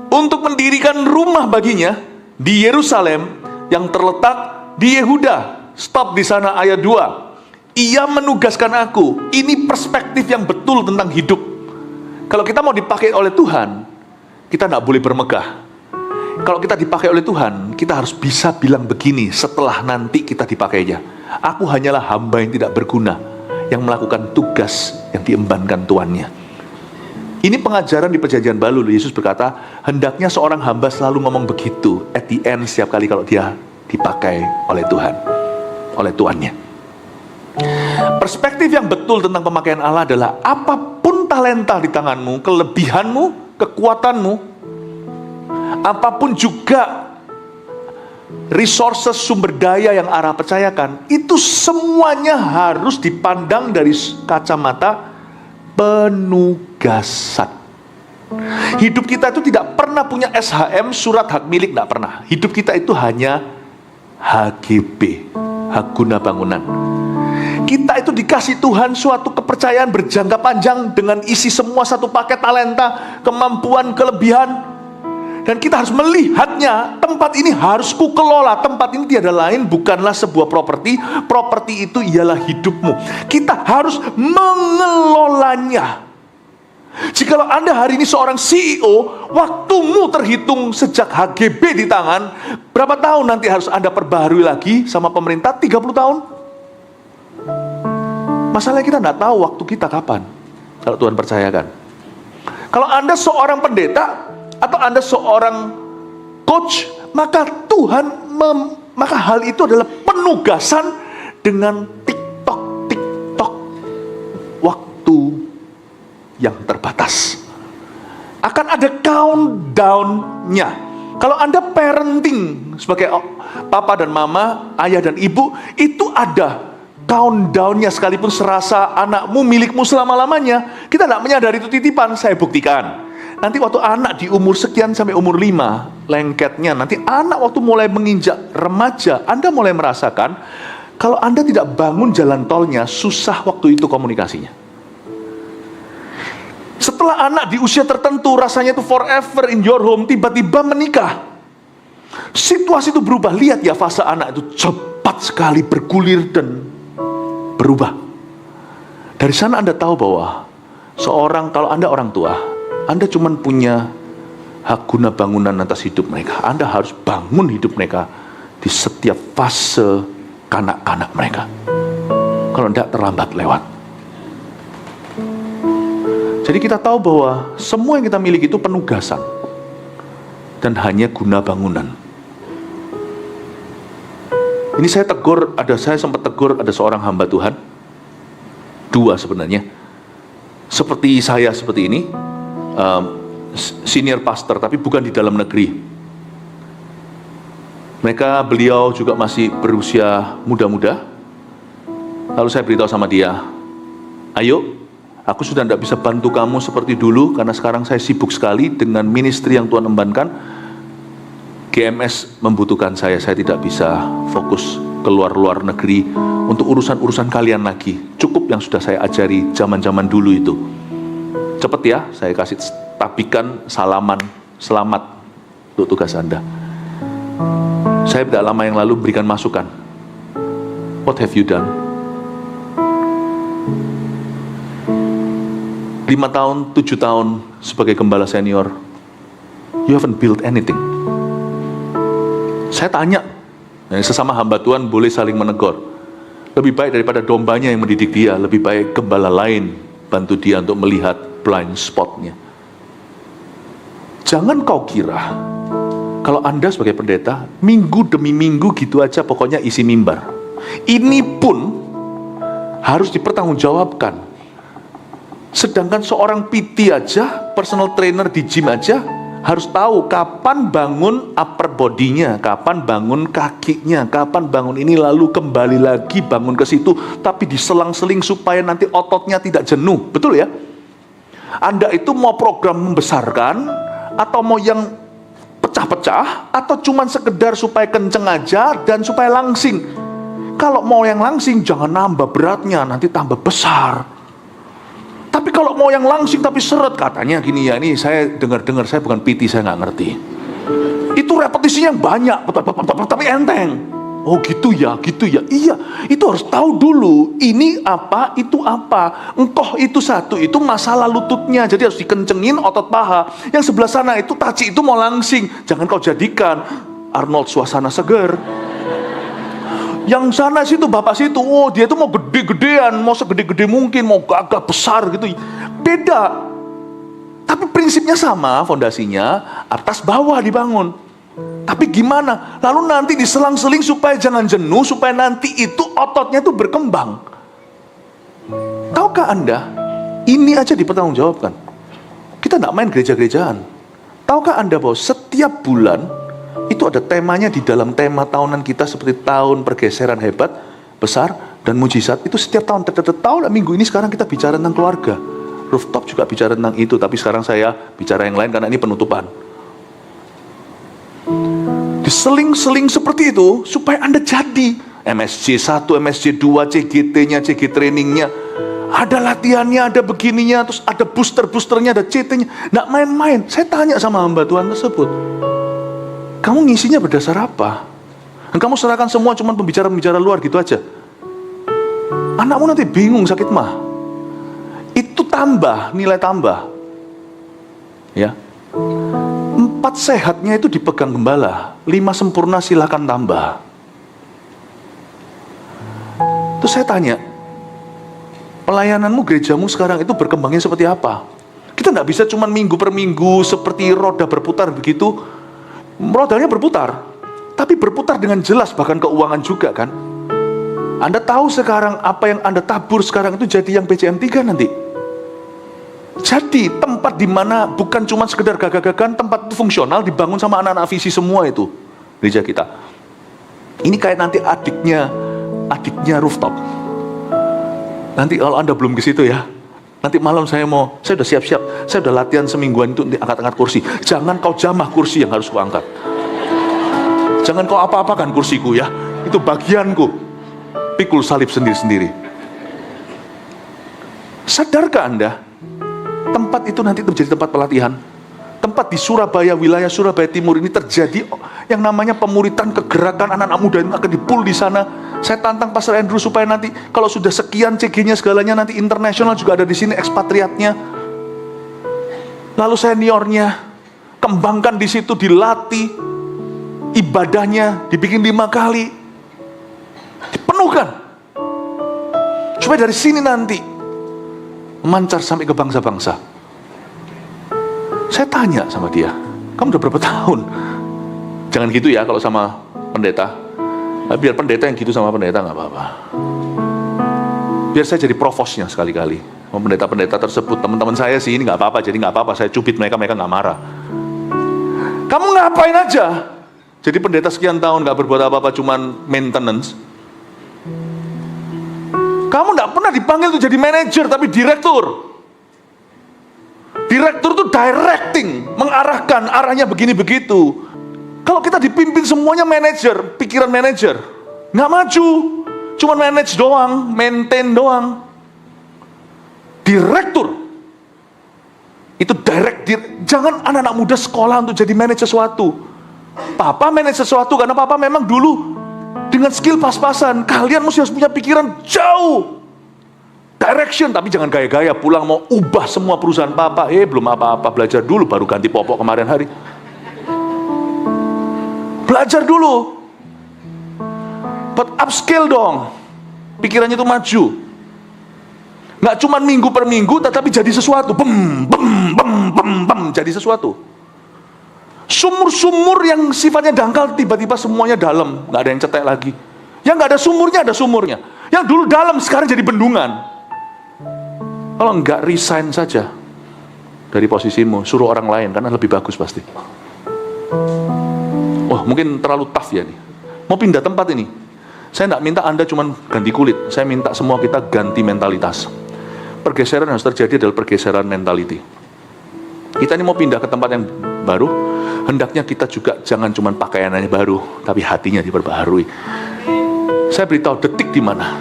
untuk mendirikan rumah baginya di Yerusalem yang terletak di Yehuda. Stop di sana ayat 2. Ia menugaskan aku. Ini perspektif yang betul tentang hidup. Kalau kita mau dipakai oleh Tuhan, kita tidak boleh bermegah. Kalau kita dipakai oleh Tuhan, kita harus bisa bilang begini setelah nanti kita dipakainya. Aku hanyalah hamba yang tidak berguna, yang melakukan tugas yang diembankan tuannya. Ini pengajaran di perjanjian baru. Yesus berkata, hendaknya seorang hamba selalu ngomong begitu at the end setiap kali kalau dia dipakai oleh Tuhan, oleh tuannya. Perspektif yang betul tentang pemakaian Allah adalah apapun talenta di tanganmu, kelebihanmu, kekuatanmu, apapun juga resources, sumber daya yang Allah percayakan, itu semuanya harus dipandang dari kacamata penugasan. Hidup kita itu tidak pernah punya SHM, surat hak milik, tidak pernah. Hidup kita itu hanya HGB, hak guna bangunan. Kita itu dikasih Tuhan suatu kepercayaan berjangka panjang dengan isi semua satu paket talenta, kemampuan, kelebihan. Dan kita harus melihatnya, tempat ini harus kukelola. Tempat ini tiada lain bukanlah sebuah properti. Properti itu ialah hidupmu. Kita harus mengelolanya. Jikalau Anda hari ini seorang CEO, waktumu terhitung sejak HGB di tangan. Berapa tahun nanti harus Anda perbaharui lagi sama pemerintah? 30 tahun? Masalahnya kita tidak tahu waktu kita kapan, kalau Tuhan percayakan. Kalau Anda seorang pendeta atau Anda seorang coach, maka maka hal itu adalah penugasan dengan tiktok waktu yang terbatas. Akan ada countdown-nya. Kalau Anda parenting sebagai papa dan mama, ayah dan ibu, itu ada countdown-nya. Sekalipun serasa anakmu milikmu selama-lamanya, kita tidak menyadari itu titipan. Saya buktikan. Nanti waktu anak di umur sekian sampai umur 5, lengketnya, nanti anak waktu mulai menginjak remaja, Anda mulai merasakan, kalau Anda tidak bangun jalan tolnya, susah waktu itu komunikasinya. Setelah anak di usia tertentu, rasanya itu forever in your home, tiba-tiba menikah. Situasi itu berubah. Lihat ya, fase anak itu cepat sekali bergulir dan berubah. Dari sana Anda tahu bahwa kalau Anda orang tua, Anda cuma punya hak guna bangunan atas hidup mereka. Anda harus bangun hidup mereka di setiap fase kanak-kanak mereka. Kalau tidak, terlambat lewat. Jadi kita tahu bahwa semua yang kita miliki itu penugasan dan hanya guna bangunan. Ini saya sempat tegur ada seorang hamba Tuhan, 2 sebenarnya, seperti saya seperti ini, senior pastor tapi bukan di dalam negeri. Beliau juga masih berusia muda-muda. Lalu saya beritahu sama dia, ayo, aku sudah tidak bisa bantu kamu seperti dulu karena sekarang saya sibuk sekali dengan ministry yang Tuhan embankan. GMS membutuhkan saya tidak bisa fokus keluar negeri untuk urusan-urusan kalian lagi. Cukup yang sudah saya ajari zaman-zaman dulu itu. Cepet ya, saya kasih tabikan salaman selamat untuk tugas Anda. Saya tidak lama yang lalu berikan masukan. What have you done? 5 tahun, 7 tahun sebagai gembala senior, you haven't built anything. Saya tanya, sesama hamba Tuhan boleh saling menegur. Lebih baik daripada dombanya yang mendidik dia, lebih baik gembala lain bantu dia untuk melihat blind spotnya. Jangan kau kira kalau Anda sebagai pendeta minggu demi minggu gitu aja pokoknya isi mimbar. Ini pun harus dipertanggungjawabkan. Sedangkan seorang PT aja, personal trainer di gym aja, harus tahu kapan bangun upper body-nya, kapan bangun kakinya, kapan bangun ini, lalu kembali lagi bangun ke situ, tapi diselang-seling supaya nanti ototnya tidak jenuh. Betul ya? Anda itu mau program membesarkan, atau mau yang pecah-pecah, atau cuman sekedar supaya kenceng aja dan supaya langsing. Kalau mau yang langsing, jangan nambah beratnya, nanti tambah besar. Tapi kalau mau yang langsing tapi seret, katanya gini ya, ini saya dengar-dengar, saya bukan PT, saya nggak ngerti. Itu repetisinya banyak, tapi enteng. Oh gitu ya. Iya, itu harus tahu dulu. Ini apa, itu apa. Engkoh itu satu, itu masalah lututnya. Jadi harus dikencengin otot paha. Yang sebelah sana itu taci, itu mau langsing. Jangan kau jadikan Arnold suasana seger. Yang sana situ, bapak situ, oh dia itu mau gede-gedean, mau segede-gede mungkin, mau gagah besar gitu. Beda. Tapi prinsipnya sama, fondasinya atas bawah dibangun. Tapi gimana? Lalu nanti diselang-seling supaya jangan jenuh, supaya nanti itu ototnya itu berkembang. Tahukah Anda, ini aja dipertanggungjawabkan. Kita tidak main gereja-gerejaan. Tahukah Anda bahwa setiap bulan itu ada temanya di dalam tema tahunan kita, seperti tahun pergeseran hebat, besar, dan mujizat. Itu setiap tahun, tahun minggu ini sekarang kita bicara tentang keluarga. Rooftop juga bicara tentang itu, tapi sekarang saya bicara yang lain karena ini penutupan. Diseling-seling seperti itu supaya Anda jadi MSC 1, MSC 2, CGT-nya, CG trainingnya, ada latihannya, ada begininya, terus ada booster-boosternya, ada CT-nya. Nggak main-main. Saya tanya sama hamba Tuhan tersebut, kamu ngisinya berdasar apa? Dan kamu serahkan semua cuma pembicara-pembicara luar gitu aja. Anakmu nanti bingung, sakit mah. Itu tambah, nilai tambah. Ya. 4 sehatnya itu dipegang gembala, 5 sempurna silakan tambah. Terus saya tanya, pelayananmu, gerejamu sekarang itu berkembangnya seperti apa? Kita nggak bisa cuma minggu per minggu seperti roda berputar begitu. Rodanya berputar, tapi berputar dengan jelas, bahkan keuangan juga kan. Anda tahu sekarang apa yang Anda tabur sekarang itu jadi yang PCM 3 nanti. Jadi tempat di mana bukan cuma sekedar gagah-gagahan, tempat itu fungsional, dibangun sama anak-anak visi semua itu gereja kita. Ini kayak nanti adiknya rooftop. Nanti kalau Anda belum ke situ ya, nanti malam saya udah siap-siap, saya udah latihan semingguan itu angkat-angkat kursi. Jangan kau jamah kursi yang harus ku angkat. Jangan kau apa-apakan kursiku ya, itu bagianku. Pikul salib sendiri-sendiri. Sadarkah Anda, tempat itu nanti menjadi tempat pelatihan. Tempat di Surabaya, wilayah Surabaya Timur ini terjadi yang namanya pemuritan, kegerakan anak-anak muda ini akan dipul di sana. Saya tantang Pastor Andrew supaya nanti kalau sudah sekian CG-nya segalanya, nanti internasional juga ada di sini, ekspatriatnya. Lalu seniornya kembangkan di situ, dilatih, ibadahnya dibikin 5 kali, dipenuhkan supaya dari sini nanti memancar sampai ke bangsa-bangsa. Saya tanya sama dia, kamu udah berapa tahun? Jangan gitu ya kalau sama pendeta. Biar pendeta yang gitu sama pendeta nggak apa-apa. Biar saya jadi provosnya sekali-kali. Pendeta-pendeta tersebut, teman-teman saya sih ini nggak apa-apa, jadi nggak apa-apa. Saya cubit mereka nggak marah. Kamu ngapain aja? Jadi pendeta sekian tahun nggak berbuat apa-apa, cuman maintenance. Kamu nggak pernah dipanggil tuh jadi manajer, tapi direktur. Direktur tuh directing, mengarahkan, arahnya begini begitu. Kalau kita dipimpin semuanya manajer, pikiran manajer, nggak maju, cuma manage doang, maintain doang. Direktur, itu jangan anak-anak muda sekolah untuk jadi manage sesuatu. Papa manage sesuatu karena papa memang dulu dengan skill pas-pasan. Kalian mesti harus punya pikiran jauh, direction, tapi jangan gaya-gaya pulang mau ubah semua perusahaan papa. Belum apa-apa, belajar dulu baru ganti popok kemarin hari. Belajar dulu, but upscale dong, pikirannya itu maju. Nggak cuma minggu per minggu, tetapi jadi sesuatu, jadi sesuatu. Sumur-sumur yang sifatnya dangkal, tiba-tiba semuanya dalam, nggak ada yang cetek lagi. Yang nggak ada sumurnya, ada sumurnya. Yang dulu dalam, sekarang jadi bendungan. Kalau nggak resign saja dari posisimu, suruh orang lain, karena lebih bagus pasti. Wah, mungkin terlalu tough ya nih. Mau pindah tempat ini. Saya tidak minta Anda cuma ganti kulit. Saya minta semua kita ganti mentalitas. Pergeseran yang harus terjadi adalah pergeseran mentality. Kita ini mau pindah ke tempat yang baru. Hendaknya kita juga jangan cuma pakaiannya baru, tapi hatinya diperbaharui. Saya beritahu detik di mana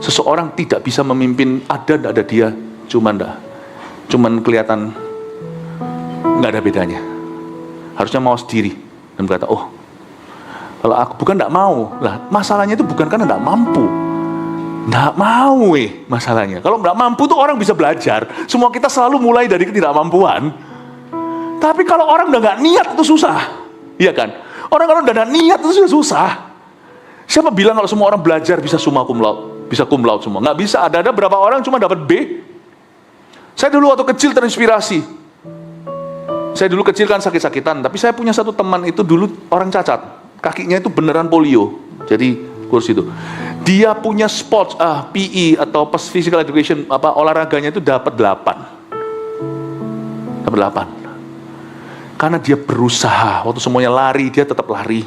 seseorang tidak bisa memimpin, tidak ada dia, cuman kelihatan nggak ada bedanya. Harusnya mau sendiri. Dan berkata, oh, kalau aku bukan tidak mau lah, masalahnya itu bukan karena tidak mampu, tidak mau masalahnya. Kalau tidak mampu tuh orang bisa belajar. Semua kita selalu mulai dari ketidakmampuan. Tapi kalau orang udah nggak niat itu susah, iya kan? Orang kalau udah nggak niat itu sudah susah. Siapa bilang kalau semua orang belajar bisa summa cum laude, bisa cum laude semua? Nggak bisa. Ada berapa orang cuma dapat B. Saya dulu waktu kecil terinspirasi. Saya dulu kecil kan sakit-sakitan, tapi saya punya satu teman itu dulu orang cacat, kakinya itu beneran polio, jadi kursi itu. Dia punya sports, PE atau physical education, olahraganya itu dapat 8. Dapat 8. Karena dia berusaha, waktu semuanya lari, dia tetap lari.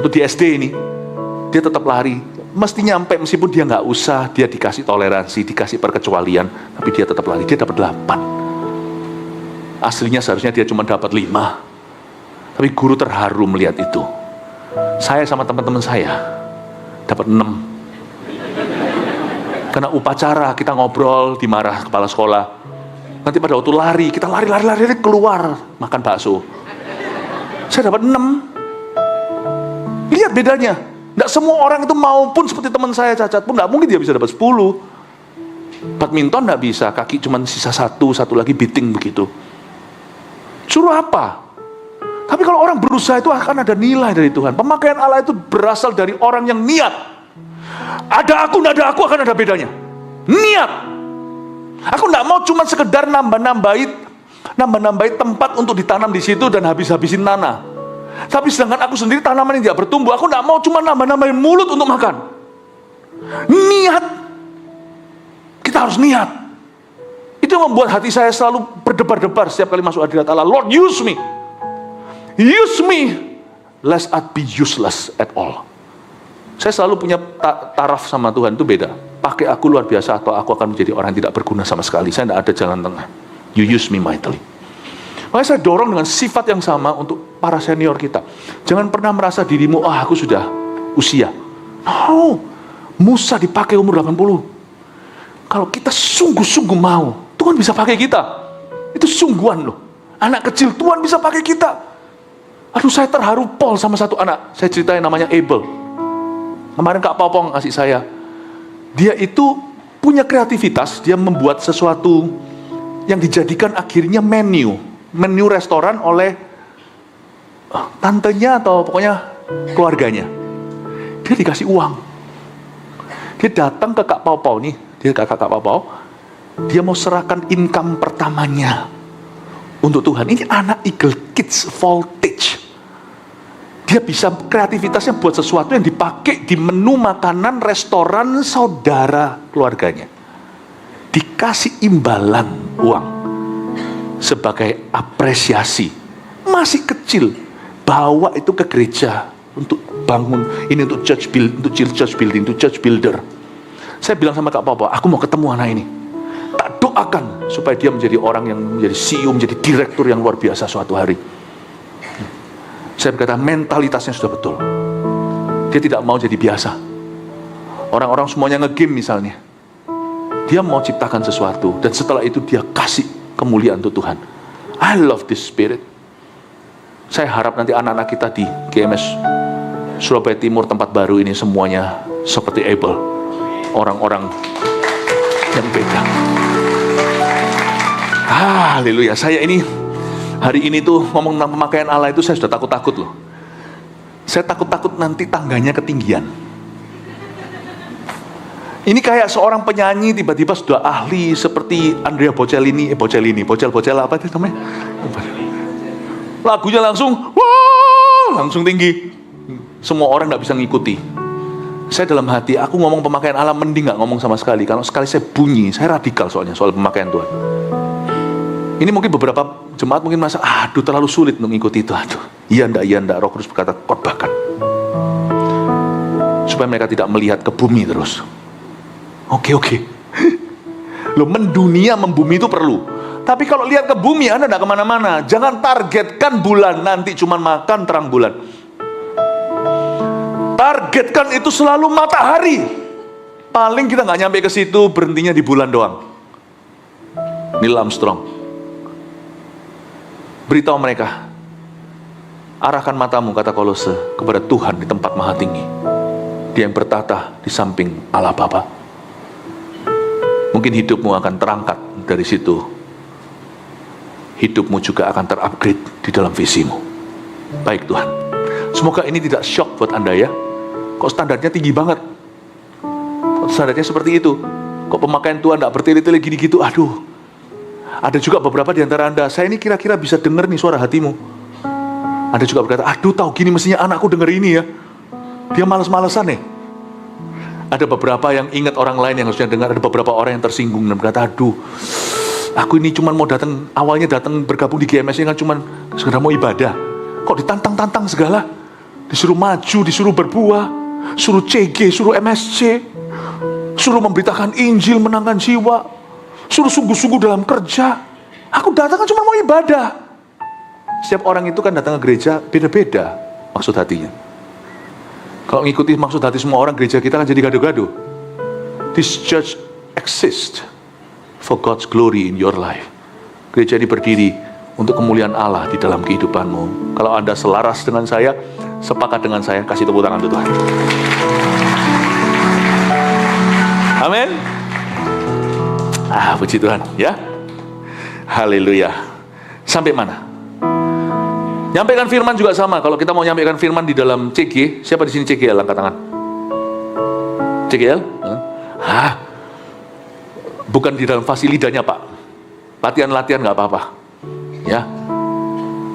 Waktu di SD ini, dia tetap lari. Mesti nyampe, meskipun dia nggak usah, dia dikasih toleransi, dikasih perkecualian, tapi dia tetap lari, dia dapat 8. Aslinya seharusnya dia cuma dapat 5. Tapi guru terharu melihat itu. Saya sama teman-teman saya dapat 6. Karena upacara kita ngobrol, dimarah kepala sekolah. Nanti pada waktu lari, kita lari keluar makan bakso. Saya dapat 6. Lihat bedanya. Tidak semua orang itu maupun seperti teman saya cacat pun tidak mungkin dia bisa dapat 10. Badminton tidak bisa, kaki cuma sisa satu lagi beating begitu. Suruh apa? Tapi kalau orang berusaha itu akan ada nilai dari Tuhan. Pemakaian Allah itu berasal dari orang yang niat. Ada aku, tidak ada aku akan ada bedanya. Niat. Aku tidak mau cuma sekedar nambah-nambahin tempat untuk ditanam di situ dan habis-habisin tanah. Tapi sedangkan aku sendiri tanaman yang tidak bertumbuh. Aku tidak mau cuma nambah-nambahin mulut untuk makan. Niat. Kita harus niat. Itu membuat hati saya selalu berdebar-debar setiap kali masuk hadirat Allah. Lord, use me. Use me. Lest I be useless at all. Saya selalu punya taraf sama Tuhan, itu beda. Pakai aku luar biasa atau aku akan menjadi orang yang tidak berguna sama sekali. Saya tidak ada jalan tengah. You use me mightily. Makanya saya dorong dengan sifat yang sama untuk para senior kita. Jangan pernah merasa dirimu, aku sudah usia. No. Musa dipakai umur 80. Kalau kita sungguh-sungguh mau, Tuhan bisa pakai kita. Itu sungguhan loh. Anak kecil, Tuhan bisa pakai kita. Aduh, saya terharu Paul sama satu anak. Saya ceritain namanya Abel. Kemarin Kak Popong kasih saya. Dia itu punya kreativitas. Dia membuat sesuatu yang dijadikan akhirnya menu restoran oleh tantenya atau pokoknya keluarganya. Dia dikasih uang. Dia datang ke Kak Pau nih. Dia kakak Kak Pau. Dia mau serahkan income pertamanya untuk Tuhan. Ini anak Eagle Kids Voltage. Dia Dia bisa kreativitasnya buat sesuatu yang dipakai di menu makanan restoran saudara keluarganya. Dikasih imbalan uang sebagai apresiasi. Masih kecil, bawa itu ke gereja untuk bangun, ini untuk church building, untuk church builder. Saya bilang sama Kak Papa, aku mau ketemu anak ini. Tak doakan supaya dia menjadi orang yang menjadi CEO, menjadi direktur yang luar biasa suatu hari. Saya berkata mentalitasnya sudah betul. Dia tidak mau jadi biasa. Orang-orang semuanya nge-game misalnya. Dia mau ciptakan sesuatu, dan setelah itu dia kasih kemuliaan untuk Tuhan. I love this spirit. Saya harap nanti anak-anak kita di GMS Surabaya Timur tempat baru ini semuanya seperti Abel. Orang-orang yang beda. Haleluya. Saya ini hari ini tuh ngomong tentang pemakaian Allah itu saya sudah takut-takut loh. Saya takut-takut nanti tangganya ketinggian. Ini kayak seorang penyanyi tiba-tiba sudah ahli seperti Andrea Bocelli, Bocel apa itu namanya? Lagunya langsung, wah, langsung tinggi. Semua orang nggak bisa ngikuti. Saya dalam hati, aku ngomong pemakaian Allah mending nggak ngomong sama sekali. Kalau sekali saya bunyi, saya radikal soalnya soal pemakaian Tuhan. Ini mungkin beberapa jemaat mungkin merasa, aduh terlalu sulit untuk ngikuti itu. Aduh, iya ndak, Roh Kudus berkata, khotbahkan. Supaya mereka tidak melihat ke bumi terus. Oke. Loh, mendunia, membumi itu perlu. Tapi kalau lihat ke bumi, Anda tidak kemana-mana. Jangan targetkan bulan, nanti cuma makan terang bulan. Targetkan itu selalu matahari. Paling kita nggak nyampe ke situ, berhentinya di bulan doang. Neil Armstrong. Beritahu mereka, arahkan matamu, kata Kolose, kepada Tuhan di tempat maha tinggi. Dia yang bertata di samping Allah Bapa. Mungkin hidupmu akan terangkat dari situ. Hidupmu juga akan terupgrade di dalam visimu. Baik Tuhan. Semoga ini tidak shock buat Anda ya. Kok standarnya tinggi banget? Kok standarnya seperti itu? Kok pemakaian Tuhan tidak bertele-tele gini gitu? Aduh. Ada juga beberapa di antara Anda, saya ini kira-kira bisa dengar nih suara hatimu. Anda juga berkata, aduh tahu gini mestinya anakku denger ini ya. Dia males-malesan nih. Ada beberapa yang ingat orang lain yang harusnya dengar. Ada beberapa orang yang tersinggung dan berkata, aduh, aku ini cuma mau datang, awalnya datang bergabung di GMS ini kan cuma sekedar mau ibadah. Kok ditantang-tantang segala? Disuruh maju, disuruh berbuah, suruh CG, suruh MSC, suruh memberitakan Injil, menangkan jiwa, suruh sungguh-sungguh dalam kerja. Aku datang kan cuma mau ibadah. Setiap orang itu kan datang ke gereja beda-beda maksud hatinya. Kalau ngikuti maksud hati semua orang, gereja kita kan jadi gaduh-gaduh. This church exists for God's glory in your life. Gereja ini berdiri untuk kemuliaan Allah di dalam kehidupanmu. Kalau Anda selaras dengan saya, sepakat dengan saya, kasih tepuk tangan untuk Tuhan. Amin. Puji Tuhan ya. Haleluya. Sampai mana? Nyampaikan firman juga sama. Kalau kita mau nyampaikan firman di dalam CG, siapa di sini CGL? Angkat tangan. CGL? Bukan di dalam fasilitanya Pak. Latihan-latihan nggak apa-apa. Ya.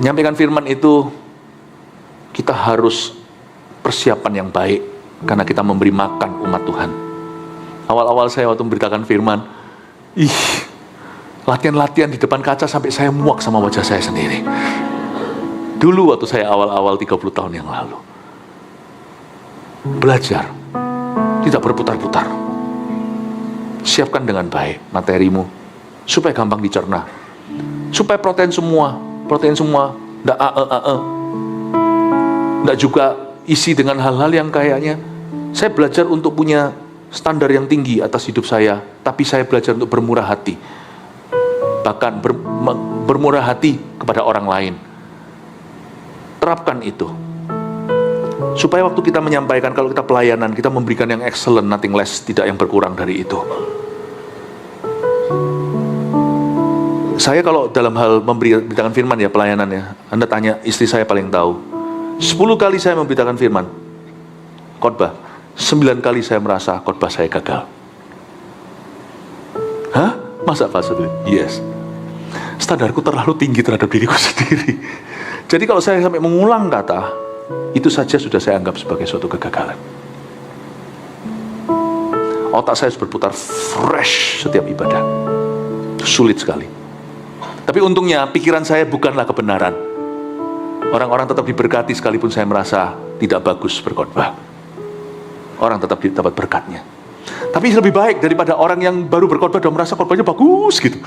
Nyampaikan firman itu kita harus persiapan yang baik karena kita memberi makan umat Tuhan. Awal-awal saya waktu memberitakan firman, latihan-latihan di depan kaca sampai saya muak sama wajah saya sendiri. Dulu waktu saya awal-awal 30 tahun yang lalu. Belajar. Tidak berputar-putar. Siapkan dengan baik materimu. Supaya gampang dicerna. Supaya protein semua. Tidak Tidak juga isi dengan hal-hal yang kayaknya. Saya belajar untuk punya standar yang tinggi atas hidup saya. Tapi saya belajar untuk bermurah hati. Bahkan bermurah hati kepada orang lain. Terapkan itu. Supaya waktu kita menyampaikan, kalau kita pelayanan, kita memberikan yang excellent, nothing less, tidak yang berkurang dari itu. Saya kalau dalam hal memberitakan firman ya, pelayanan ya, Anda tanya, istri saya paling tahu. 10 kali saya memberitakan firman, khotbah, 9 kali saya merasa khotbah saya gagal. Hah? Masa fase itu? Yes. Standarku terlalu tinggi terhadap diriku sendiri. Jadi kalau saya sampai mengulang kata, itu saja sudah saya anggap sebagai suatu kegagalan. Otak saya harus berputar fresh setiap ibadah. Sulit sekali. Tapi untungnya pikiran saya bukanlah kebenaran. Orang-orang tetap diberkati sekalipun saya merasa tidak bagus berkhotbah. Orang tetap dapat berkatnya. Tapi lebih baik daripada orang yang baru berkhotbah dan merasa khotbahnya bagus gitu.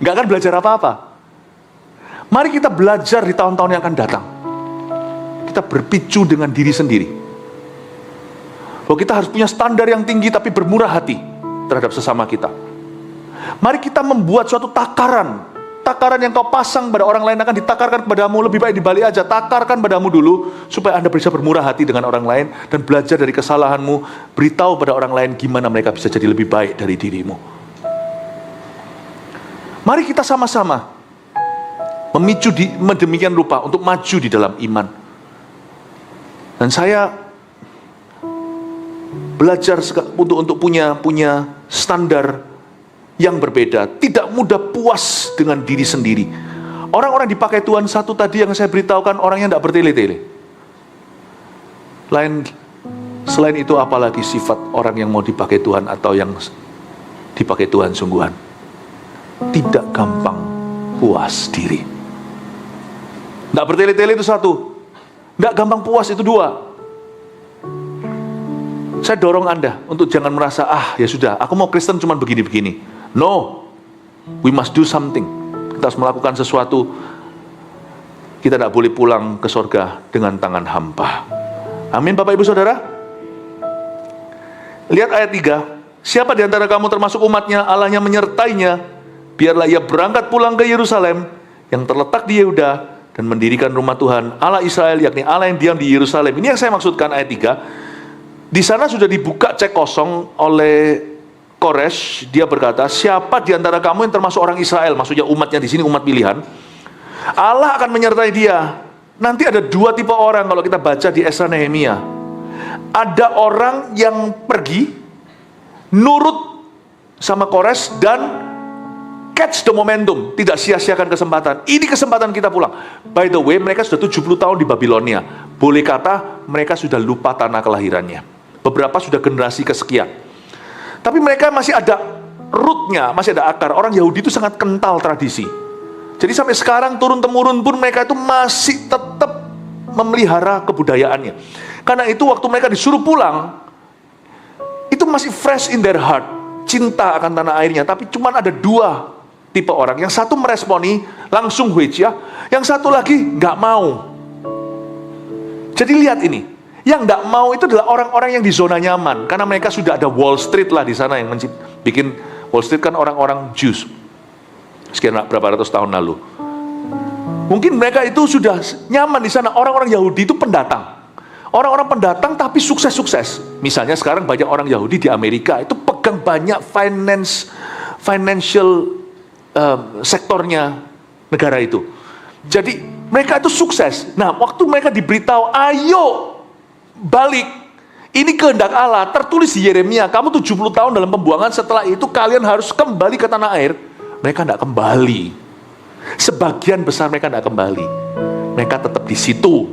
Nggak akan belajar apa-apa. Mari kita belajar di tahun-tahun yang akan datang. Kita berpicu dengan diri sendiri. Bahwa kita harus punya standar yang tinggi tapi bermurah hati terhadap sesama kita. Mari kita membuat suatu takaran. Takaran yang kau pasang pada orang lain akan ditakarkan kepadamu. Lebih baik dibalik aja, takarkan padamu dulu supaya Anda bisa bermurah hati dengan orang lain dan belajar dari kesalahanmu. Beritahu pada orang lain gimana mereka bisa jadi lebih baik dari dirimu. Mari kita sama-sama memicu demikian rupa untuk maju di dalam iman. Dan saya belajar untuk punya standar yang berbeda, tidak mudah puas dengan diri sendiri. Orang-orang dipakai Tuhan satu tadi yang saya beritahukan, orang yang tidak bertele-tele. Selain itu apalagi sifat orang yang mau dipakai Tuhan atau yang dipakai Tuhan sungguhan? Tidak gampang puas diri. Tidak bertele-tele itu satu, tidak gampang puas itu dua. Saya dorong Anda untuk jangan merasa, ya sudah, aku mau Kristen cuma begini-begini. No, we must do something. Kita harus melakukan sesuatu. Kita tidak boleh pulang ke surga dengan tangan hampa. Amin Bapak Ibu Saudara. Lihat ayat 3. Siapa di antara kamu termasuk umatnya, Allahnya menyertainya, biarlah ia berangkat pulang ke Yerusalem yang terletak di Yehuda dan mendirikan rumah Tuhan Allah Israel, yakni Allah yang diam di Yerusalem. Ini yang saya maksudkan ayat 3. Di sana sudah dibuka cek kosong oleh Kores. Dia berkata, siapa di antara kamu yang termasuk orang Israel, maksudnya umatnya di sini umat pilihan, Allah akan menyertai dia. Nanti ada dua tipe orang kalau kita baca di Esra Nehemia. Ada orang yang pergi nurut sama Kores dan catch the momentum, tidak sia-siakan kesempatan. Ini kesempatan kita pulang. By the way, mereka sudah 70 tahun di Babilonia. Boleh kata mereka sudah lupa tanah kelahirannya. Beberapa sudah generasi kesekian. Tapi mereka masih ada rootnya, masih ada akar. Orang Yahudi itu sangat kental tradisi. Jadi sampai sekarang turun-temurun pun mereka itu masih tetap memelihara kebudayaannya. Karena itu waktu mereka disuruh pulang, itu masih fresh in their heart, cinta akan tanah airnya. Tapi cuma ada dua tipe orang. Yang satu meresponi langsung huijah, yang satu lagi nggak mau. Jadi lihat ini. Yang tidak mau itu adalah orang-orang yang di zona nyaman, karena mereka sudah ada Wall Street lah di sana yang bikin Wall Street kan orang-orang Jews sekian berapa ratus tahun lalu. Mungkin mereka itu sudah nyaman di sana. Orang-orang Yahudi itu pendatang, orang-orang pendatang tapi sukses-sukses. Misalnya sekarang banyak orang Yahudi di Amerika itu pegang banyak financial sektornya negara itu. Jadi mereka itu sukses. Nah, waktu mereka diberitahu, ayo balik, ini kehendak Allah, tertulis di Yeremia, kamu 70 tahun dalam pembuangan, setelah itu kalian harus kembali ke tanah air. Mereka tidak kembali. Sebagian besar mereka tidak kembali. Mereka tetap di situ.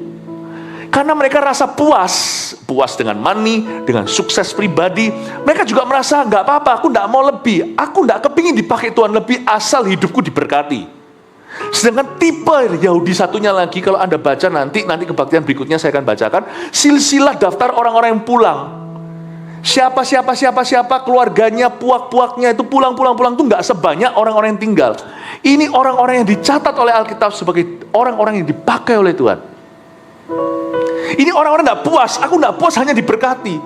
Karena mereka rasa puas dengan money, dengan sukses pribadi. Mereka juga merasa, nggak apa-apa, aku tidak mau lebih. Aku tidak kepingin dipakai Tuhan lebih, asal hidupku diberkati. Sedangkan tipe Yahudi satunya lagi, kalau Anda baca nanti kebaktian berikutnya saya akan bacakan, silsilah daftar orang-orang yang pulang. Siapa keluarganya, puak-puaknya itu pulang itu nggak sebanyak orang-orang yang tinggal. Ini orang-orang yang dicatat oleh Alkitab sebagai orang-orang yang dipakai oleh Tuhan. Ini orang-orang nggak puas. Aku nggak puas hanya diberkati,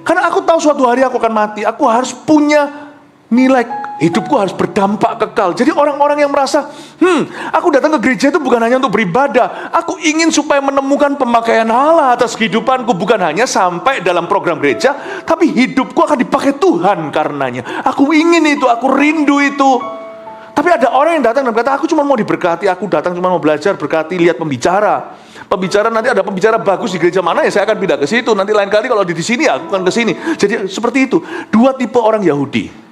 karena aku tahu suatu hari aku akan mati. Aku harus punya nilai, hidupku harus berdampak kekal. Jadi orang-orang yang merasa, aku datang ke gereja itu bukan hanya untuk beribadah. Aku ingin supaya menemukan pemakaian Allah atas kehidupanku. Bukan hanya sampai dalam program gereja, tapi hidupku akan dipakai Tuhan karenanya. Aku ingin itu, aku rindu itu. Tapi ada orang yang datang dan berkata, aku cuma mau diberkati. Aku datang cuma mau belajar, berkati, lihat pembicara. Pembicara nanti ada pembicara bagus di gereja mana ya, saya akan pindah ke situ. Nanti lain kali kalau di sini aku akan ke sini. Jadi seperti itu. Dua tipe orang Yahudi.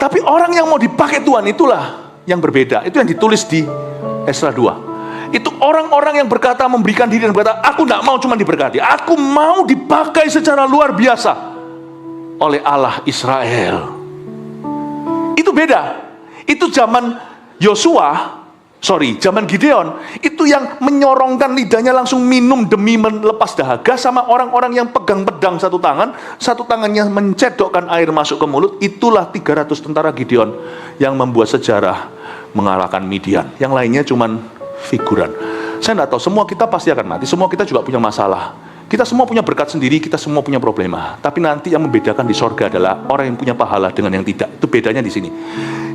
Tapi orang yang mau dipakai Tuhan itulah yang berbeda. Itu yang ditulis di Esra 2. Itu orang-orang yang berkata, memberikan diri dan berkata, aku tidak mau cuma diberkati, aku mau dipakai secara luar biasa oleh Allah Israel. Itu beda. Itu zaman zaman Gideon, itu yang menyorongkan lidahnya langsung minum demi melepas dahaga, sama orang-orang yang pegang pedang satu tangannya mencedokkan air masuk ke mulut. Itulah 300 tentara Gideon yang membuat sejarah mengalahkan Midian. Yang lainnya cuman figuran. Saya tidak tahu, semua kita pasti akan mati, semua kita juga punya masalah. Kita semua punya berkat sendiri, kita semua punya problema. Tapi nanti yang membedakan di sorga adalah orang yang punya pahala dengan yang tidak. Itu bedanya di sini.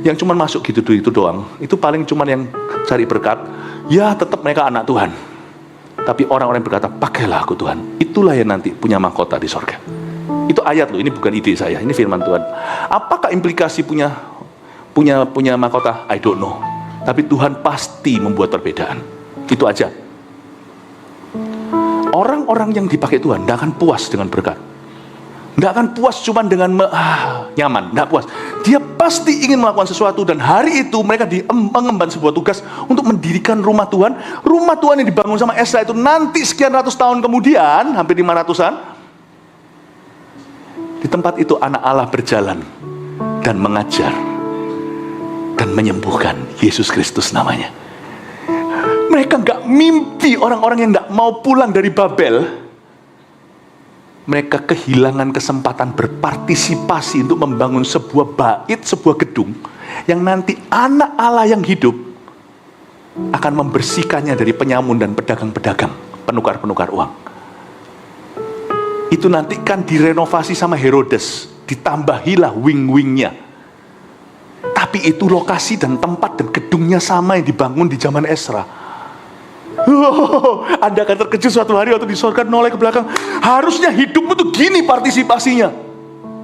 Yang cuma masuk gitu doang, itu paling cuma yang cari berkat. Ya tetap mereka anak Tuhan. Tapi orang-orang yang berkata, pakailah aku Tuhan. Itulah yang nanti punya mahkota di sorga. Itu ayat loh, ini bukan ide saya, ini firman Tuhan. Apakah implikasi punya mahkota? I don't know. Tapi Tuhan pasti membuat perbedaan. Itu aja. Orang-orang yang dipakai Tuhan tidak akan puas dengan berkat. Tidak akan puas cuma dengan nyaman, tidak puas. Dia pasti ingin melakukan sesuatu, dan hari itu mereka mengemban sebuah tugas untuk mendirikan rumah Tuhan. Rumah Tuhan yang dibangun sama Ezra itu nanti sekian ratus tahun kemudian, hampir 500-an. Di tempat itu anak Allah berjalan dan mengajar dan menyembuhkan. Yesus Kristus namanya. Mereka gak mimpi, orang-orang yang gak mau pulang dari Babel, mereka kehilangan kesempatan berpartisipasi untuk membangun sebuah bait, sebuah gedung yang nanti anak Allah yang hidup akan membersihkannya dari penyamun dan pedagang-pedagang, penukar-penukar uang. Itu nanti kan direnovasi sama Herodes, ditambahilah wing-wingnya. Tapi itu lokasi dan tempat dan gedungnya sama yang dibangun di zaman Ezra. Anda akan terkejut suatu hari waktu di sorga noleh ke belakang. Harusnya hidupmu tuh gini partisipasinya.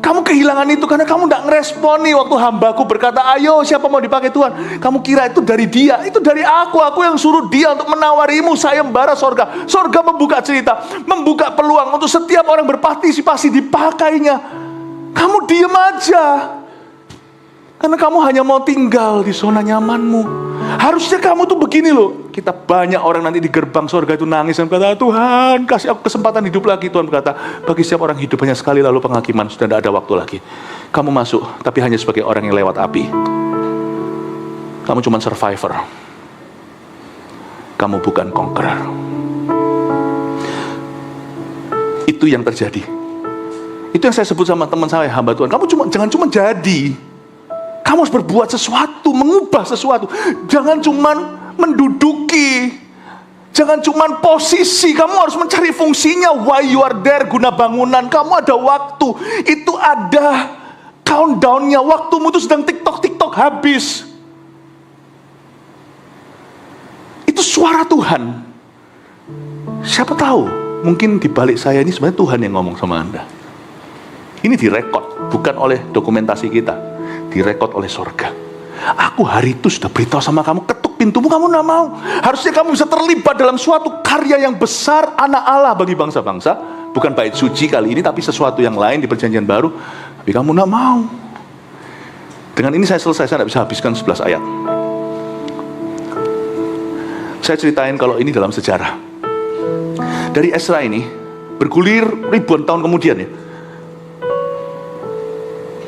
Kamu kehilangan itu karena kamu tidak ngeresponi waktu hambaku berkata, ayo siapa mau dipakai Tuhan. Kamu kira itu dari dia, itu dari aku yang suruh dia untuk menawarimu sayembara sorga. Sorga membuka cerita, membuka peluang untuk setiap orang berpartisipasi dipakainya. Kamu diem aja karena kamu hanya mau tinggal di zona nyamanmu. Harusnya kamu tuh begini loh. Kita banyak orang nanti di gerbang surga itu nangis dan berkata, Tuhan kasih aku kesempatan hidup lagi. Tuhan berkata, bagi setiap orang hidup hanya sekali, lalu penghakiman, sudah tidak ada waktu lagi. Kamu masuk, tapi hanya sebagai orang yang lewat api. Kamu cuma survivor. Kamu bukan conqueror. Itu yang terjadi. Itu yang saya sebut sama teman saya, hamba Tuhan. Kamu jangan cuma jadi. Kamu harus berbuat sesuatu, mengubah sesuatu. Jangan cuma menduduki, jangan cuma posisi. Kamu harus mencari fungsinya. Why you are there, guna bangunan. Kamu ada waktu, itu ada countdownnya. Waktumu itu sedang TikTok habis. Itu suara Tuhan. Siapa tahu, mungkin di balik saya ini sebenarnya Tuhan yang ngomong sama Anda. Ini direkod, bukan oleh dokumentasi kita, direkod oleh sorga. Aku hari itu sudah beritahu sama kamu, ketuk pintumu, kamu tidak mau. Harusnya kamu bisa terlibat dalam suatu karya yang besar, anak Allah bagi bangsa-bangsa. Bukan bait suci kali ini, tapi sesuatu yang lain di perjanjian baru. Tapi kamu tidak mau. Dengan ini saya selesai, saya tidak bisa habiskan 11 ayat. Saya ceritain kalau ini dalam sejarah. Dari Ezra ini, bergulir ribuan tahun kemudian ya.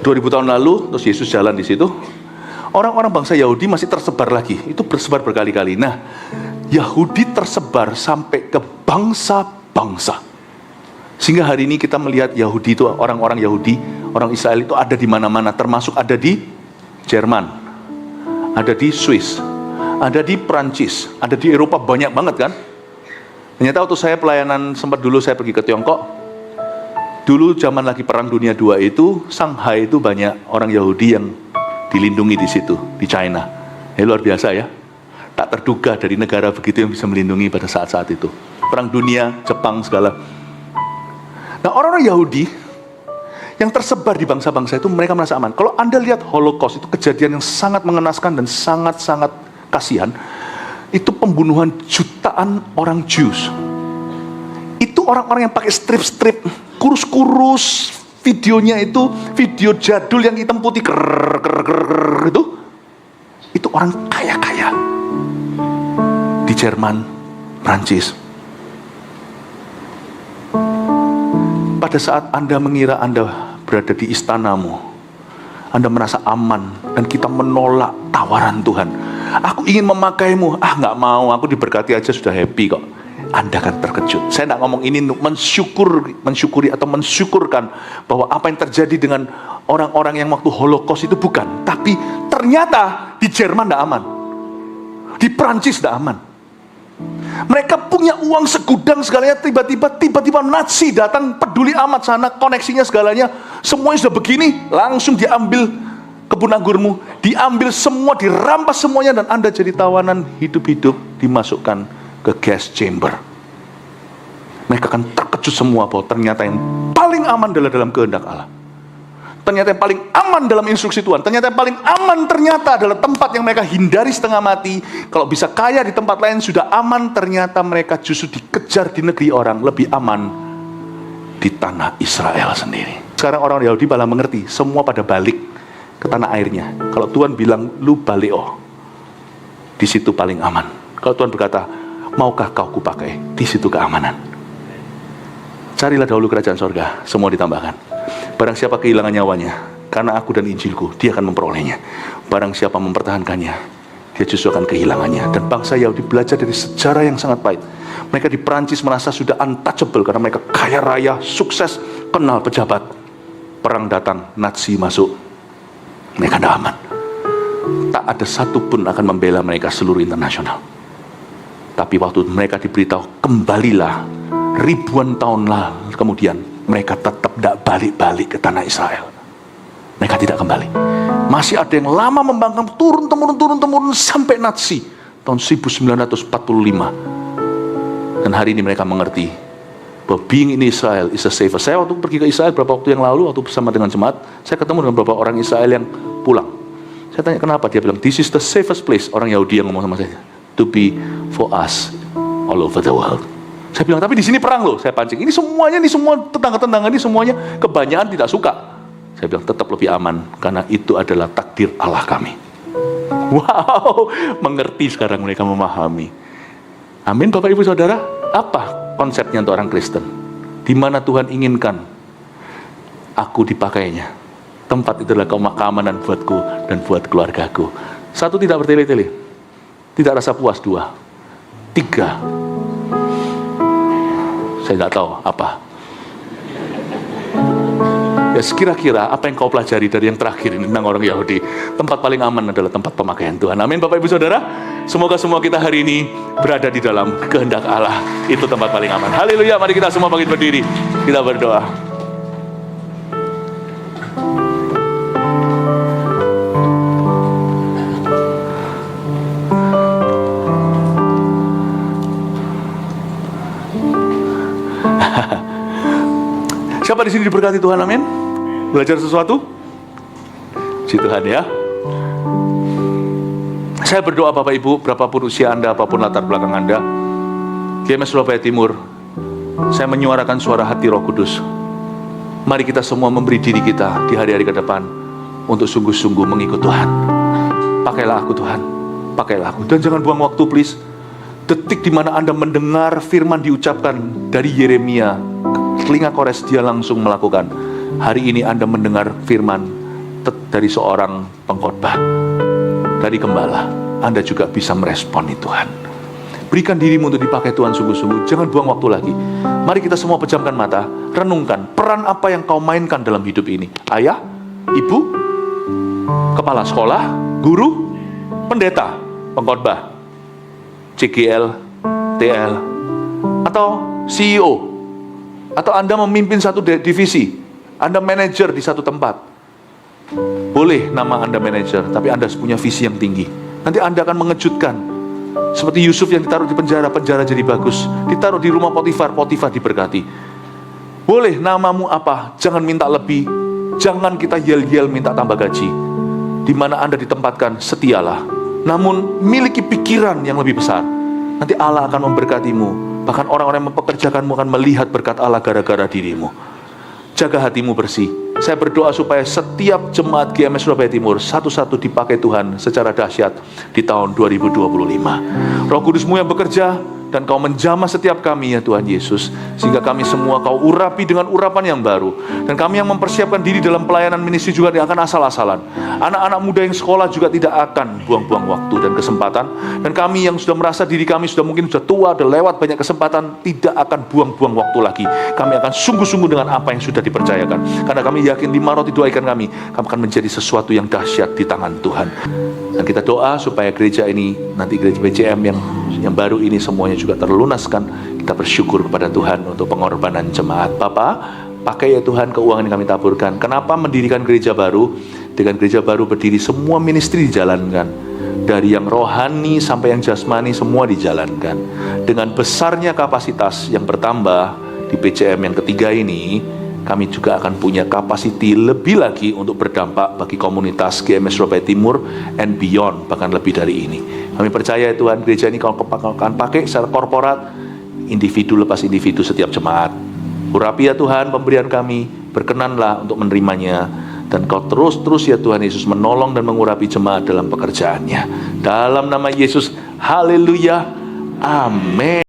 2000 tahun lalu, terus Yesus jalan di situ. Orang-orang bangsa Yahudi masih tersebar lagi. Itu bersebar berkali-kali. Nah, Yahudi tersebar sampai ke bangsa-bangsa. Sehingga hari ini kita melihat Yahudi itu, orang-orang Yahudi, orang Israel itu ada di mana-mana. Termasuk ada di Jerman, ada di Swiss, ada di Prancis, ada di Eropa, banyak banget kan. Ternyata waktu saya pelayanan, sempat dulu saya pergi ke Tiongkok. Dulu zaman lagi Perang Dunia II itu, Shanghai itu banyak orang Yahudi yang dilindungi di situ, di China. Ya luar biasa ya. Tak terduga dari negara begitu yang bisa melindungi pada saat-saat itu. Perang Dunia, Jepang segala. Nah, orang-orang Yahudi yang tersebar di bangsa-bangsa itu mereka merasa aman. Kalau Anda lihat Holocaust, itu kejadian yang sangat mengenaskan dan sangat-sangat kasihan. Itu pembunuhan jutaan orang Jews. Itu orang-orang yang pakai strip-strip, kurus-kurus, videonya itu video jadul yang hitam putih itu orang kaya-kaya di Jerman, Prancis. Pada saat Anda mengira Anda berada di istanamu, Anda merasa aman, dan kita menolak tawaran Tuhan. Aku ingin memakaimu, nggak mau, aku diberkati aja sudah happy kok. Anda akan terkejut. Saya tidak ngomong ini untuk mensyukuri atau mensyukurkan bahwa apa yang terjadi dengan orang-orang yang waktu Holocaust itu bukan. Tapi ternyata di Jerman tidak aman, di Prancis tidak aman. Mereka punya uang segudang segalanya, tiba-tiba Nazi datang, peduli amat sana, koneksinya segalanya, semuanya sudah begini, langsung diambil kebun anggurmu, diambil semua, dirampas semuanya, dan Anda jadi tawanan hidup-hidup, dimasukkan ke gas chamber. Mereka akan terkejut semua bahwa ternyata yang paling aman adalah dalam kehendak Allah. Ternyata yang paling aman dalam instruksi Tuhan. Ternyata yang paling aman ternyata adalah tempat yang mereka hindari setengah mati. Kalau bisa kaya di tempat lain sudah aman, ternyata mereka justru dikejar di negeri orang, lebih aman di tanah Israel sendiri. Sekarang orang Yahudi malah mengerti, semua pada balik ke tanah airnya. Kalau Tuhan bilang, lu balik, di situ paling aman. Kalau Tuhan berkata, maukah kau kupakai, di situ keamanan. Carilah dahulu kerajaan sorga, semua ditambahkan. Barang siapa kehilangan nyawanya karena aku dan Injilku, dia akan memperolehnya. Barang siapa mempertahankannya, dia justru akan kehilangannya. Dan bangsa Yahudi belajar dari sejarah yang sangat pahit. Mereka di Perancis merasa sudah untouchable karena mereka kaya raya, sukses, kenal pejabat. Perang datang, Nazi masuk, mereka tidak aman. Tak ada satupun akan membela mereka seluruh internasional. Tapi waktu mereka diberitahu kembalilah, ribuan tahun lalu kemudian, mereka tetap tidak balik-balik ke tanah Israel. Mereka tidak kembali. Masih ada yang lama membangkang, turun-temurun sampai Nazi tahun 1945. Dan hari ini mereka mengerti bahwa being in Israel is a safer. Saya waktu pergi ke Israel beberapa waktu yang lalu, waktu bersama dengan jemaat, saya ketemu dengan beberapa orang Israel yang pulang. Saya tanya kenapa, dia bilang this is the safest place. Orang Yahudi yang ngomong sama saya, to be for us all over the world. Saya bilang, tapi di sini perang loh. Saya pancing. Ini semua tetangga-tetangga ini semuanya kebanyakan tidak suka. Saya bilang tetap lebih aman karena itu adalah takdir Allah kami. Wow, mengerti sekarang mereka, memahami. Amin, Bapak Ibu Saudara. Apa konsepnya untuk orang Kristen? Di mana Tuhan inginkan aku dipakainya. Tempat itu adalah keamanan buatku dan buat keluargaku. Satu, tidak bertele-tele. Tidak rasa puas. Dua, tiga, saya nggak tahu apa. Ya sekira-kira apa yang kau pelajari dari yang terakhir ini tentang orang Yahudi. Tempat paling aman adalah tempat pemakaian Tuhan. Amin Bapak Ibu Saudara. Semoga semua kita hari ini berada di dalam kehendak Allah. Itu tempat paling aman. Haleluya. Mari kita semua bangkit berdiri. Kita berdoa. Siapa di sini diberkati Tuhan, amin? Belajar sesuatu? Si Tuhan ya. Saya berdoa Bapak Ibu, berapapun usia Anda, apapun latar belakang Anda, GMS Surabaya Timur, saya menyuarakan suara hati Roh Kudus. Mari kita semua memberi diri kita di hari-hari ke depan untuk sungguh-sungguh mengikut Tuhan. Pakailah aku Tuhan, pakailah aku. Dan jangan buang waktu please. Detik di mana Anda mendengar firman diucapkan dari Yeremia, telinga kores dia langsung melakukan. Hari ini Anda mendengar firman dari seorang pengkhotbah, dari gembala. Anda juga bisa merespon itu Tuhan. Berikan dirimu untuk dipakai Tuhan sungguh-sungguh. Jangan buang waktu lagi. Mari kita semua pejamkan mata, renungkan peran apa yang kau mainkan dalam hidup ini. Ayah, ibu, kepala sekolah, guru, pendeta, pengkhotbah, CGL, TL, atau CEO. Atau Anda memimpin satu divisi, Anda manajer di satu tempat. Boleh nama Anda manajer, tapi Anda punya visi yang tinggi. Nanti Anda akan mengejutkan. Seperti Yusuf yang ditaruh di penjara, penjara jadi bagus. Ditaruh di rumah Potifar, Potifar diberkati. Boleh namamu apa, jangan minta lebih. Jangan kita yel-yel minta tambah gaji. Di mana Anda ditempatkan, setialah. Namun miliki pikiran yang lebih besar. Nanti Allah akan memberkatimu. Bahkan orang-orang yang mempekerjakanmu akan melihat berkat Allah gara-gara dirimu. jaga hatimu bersih. Saya berdoa supaya setiap jemaat GMS Surabaya Timur satu-satu dipakai Tuhan secara dahsyat di tahun 2025. Roh Kudus-Mu yang bekerja, dan Kau menjamah setiap kami ya Tuhan Yesus, sehingga kami semua Kau urapi dengan urapan yang baru. Dan kami yang mempersiapkan diri dalam pelayanan ministry juga tidak akan asal-asalan. Anak-anak muda yang sekolah juga tidak akan buang-buang waktu dan kesempatan. Dan kami yang sudah merasa diri kami sudah mungkin sudah tua, sudah lewat banyak kesempatan, tidak akan buang-buang waktu lagi. Kami akan sungguh-sungguh dengan apa yang sudah dipercayakan. Karena kami yakin 5 roti 2 ikan kami akan menjadi sesuatu yang dahsyat di tangan Tuhan. Dan kita doa supaya gereja ini, nanti gereja BCM yang baru ini semuanya juga terlunaskan. Kita bersyukur kepada Tuhan untuk pengorbanan jemaat. Bapa, pakai ya Tuhan keuangan yang kami taburkan. Kenapa mendirikan gereja baru? Dengan gereja baru berdiri, semua ministry dijalankan. Dari yang rohani sampai yang jasmani semua dijalankan. Dengan besarnya kapasitas yang bertambah di BCM yang ketiga ini, kami juga akan punya kapasiti lebih lagi untuk berdampak bagi komunitas GMS Surabaya Timur and beyond, bahkan lebih dari ini. Kami percaya Tuhan, gereja ini kalau akan pakai secara korporat, individu lepas individu setiap jemaat. Urapi ya Tuhan pemberian kami, berkenanlah untuk menerimanya, dan Kau terus ya Tuhan Yesus menolong dan mengurapi jemaat dalam pekerjaannya. Dalam nama Yesus, haleluya, amin.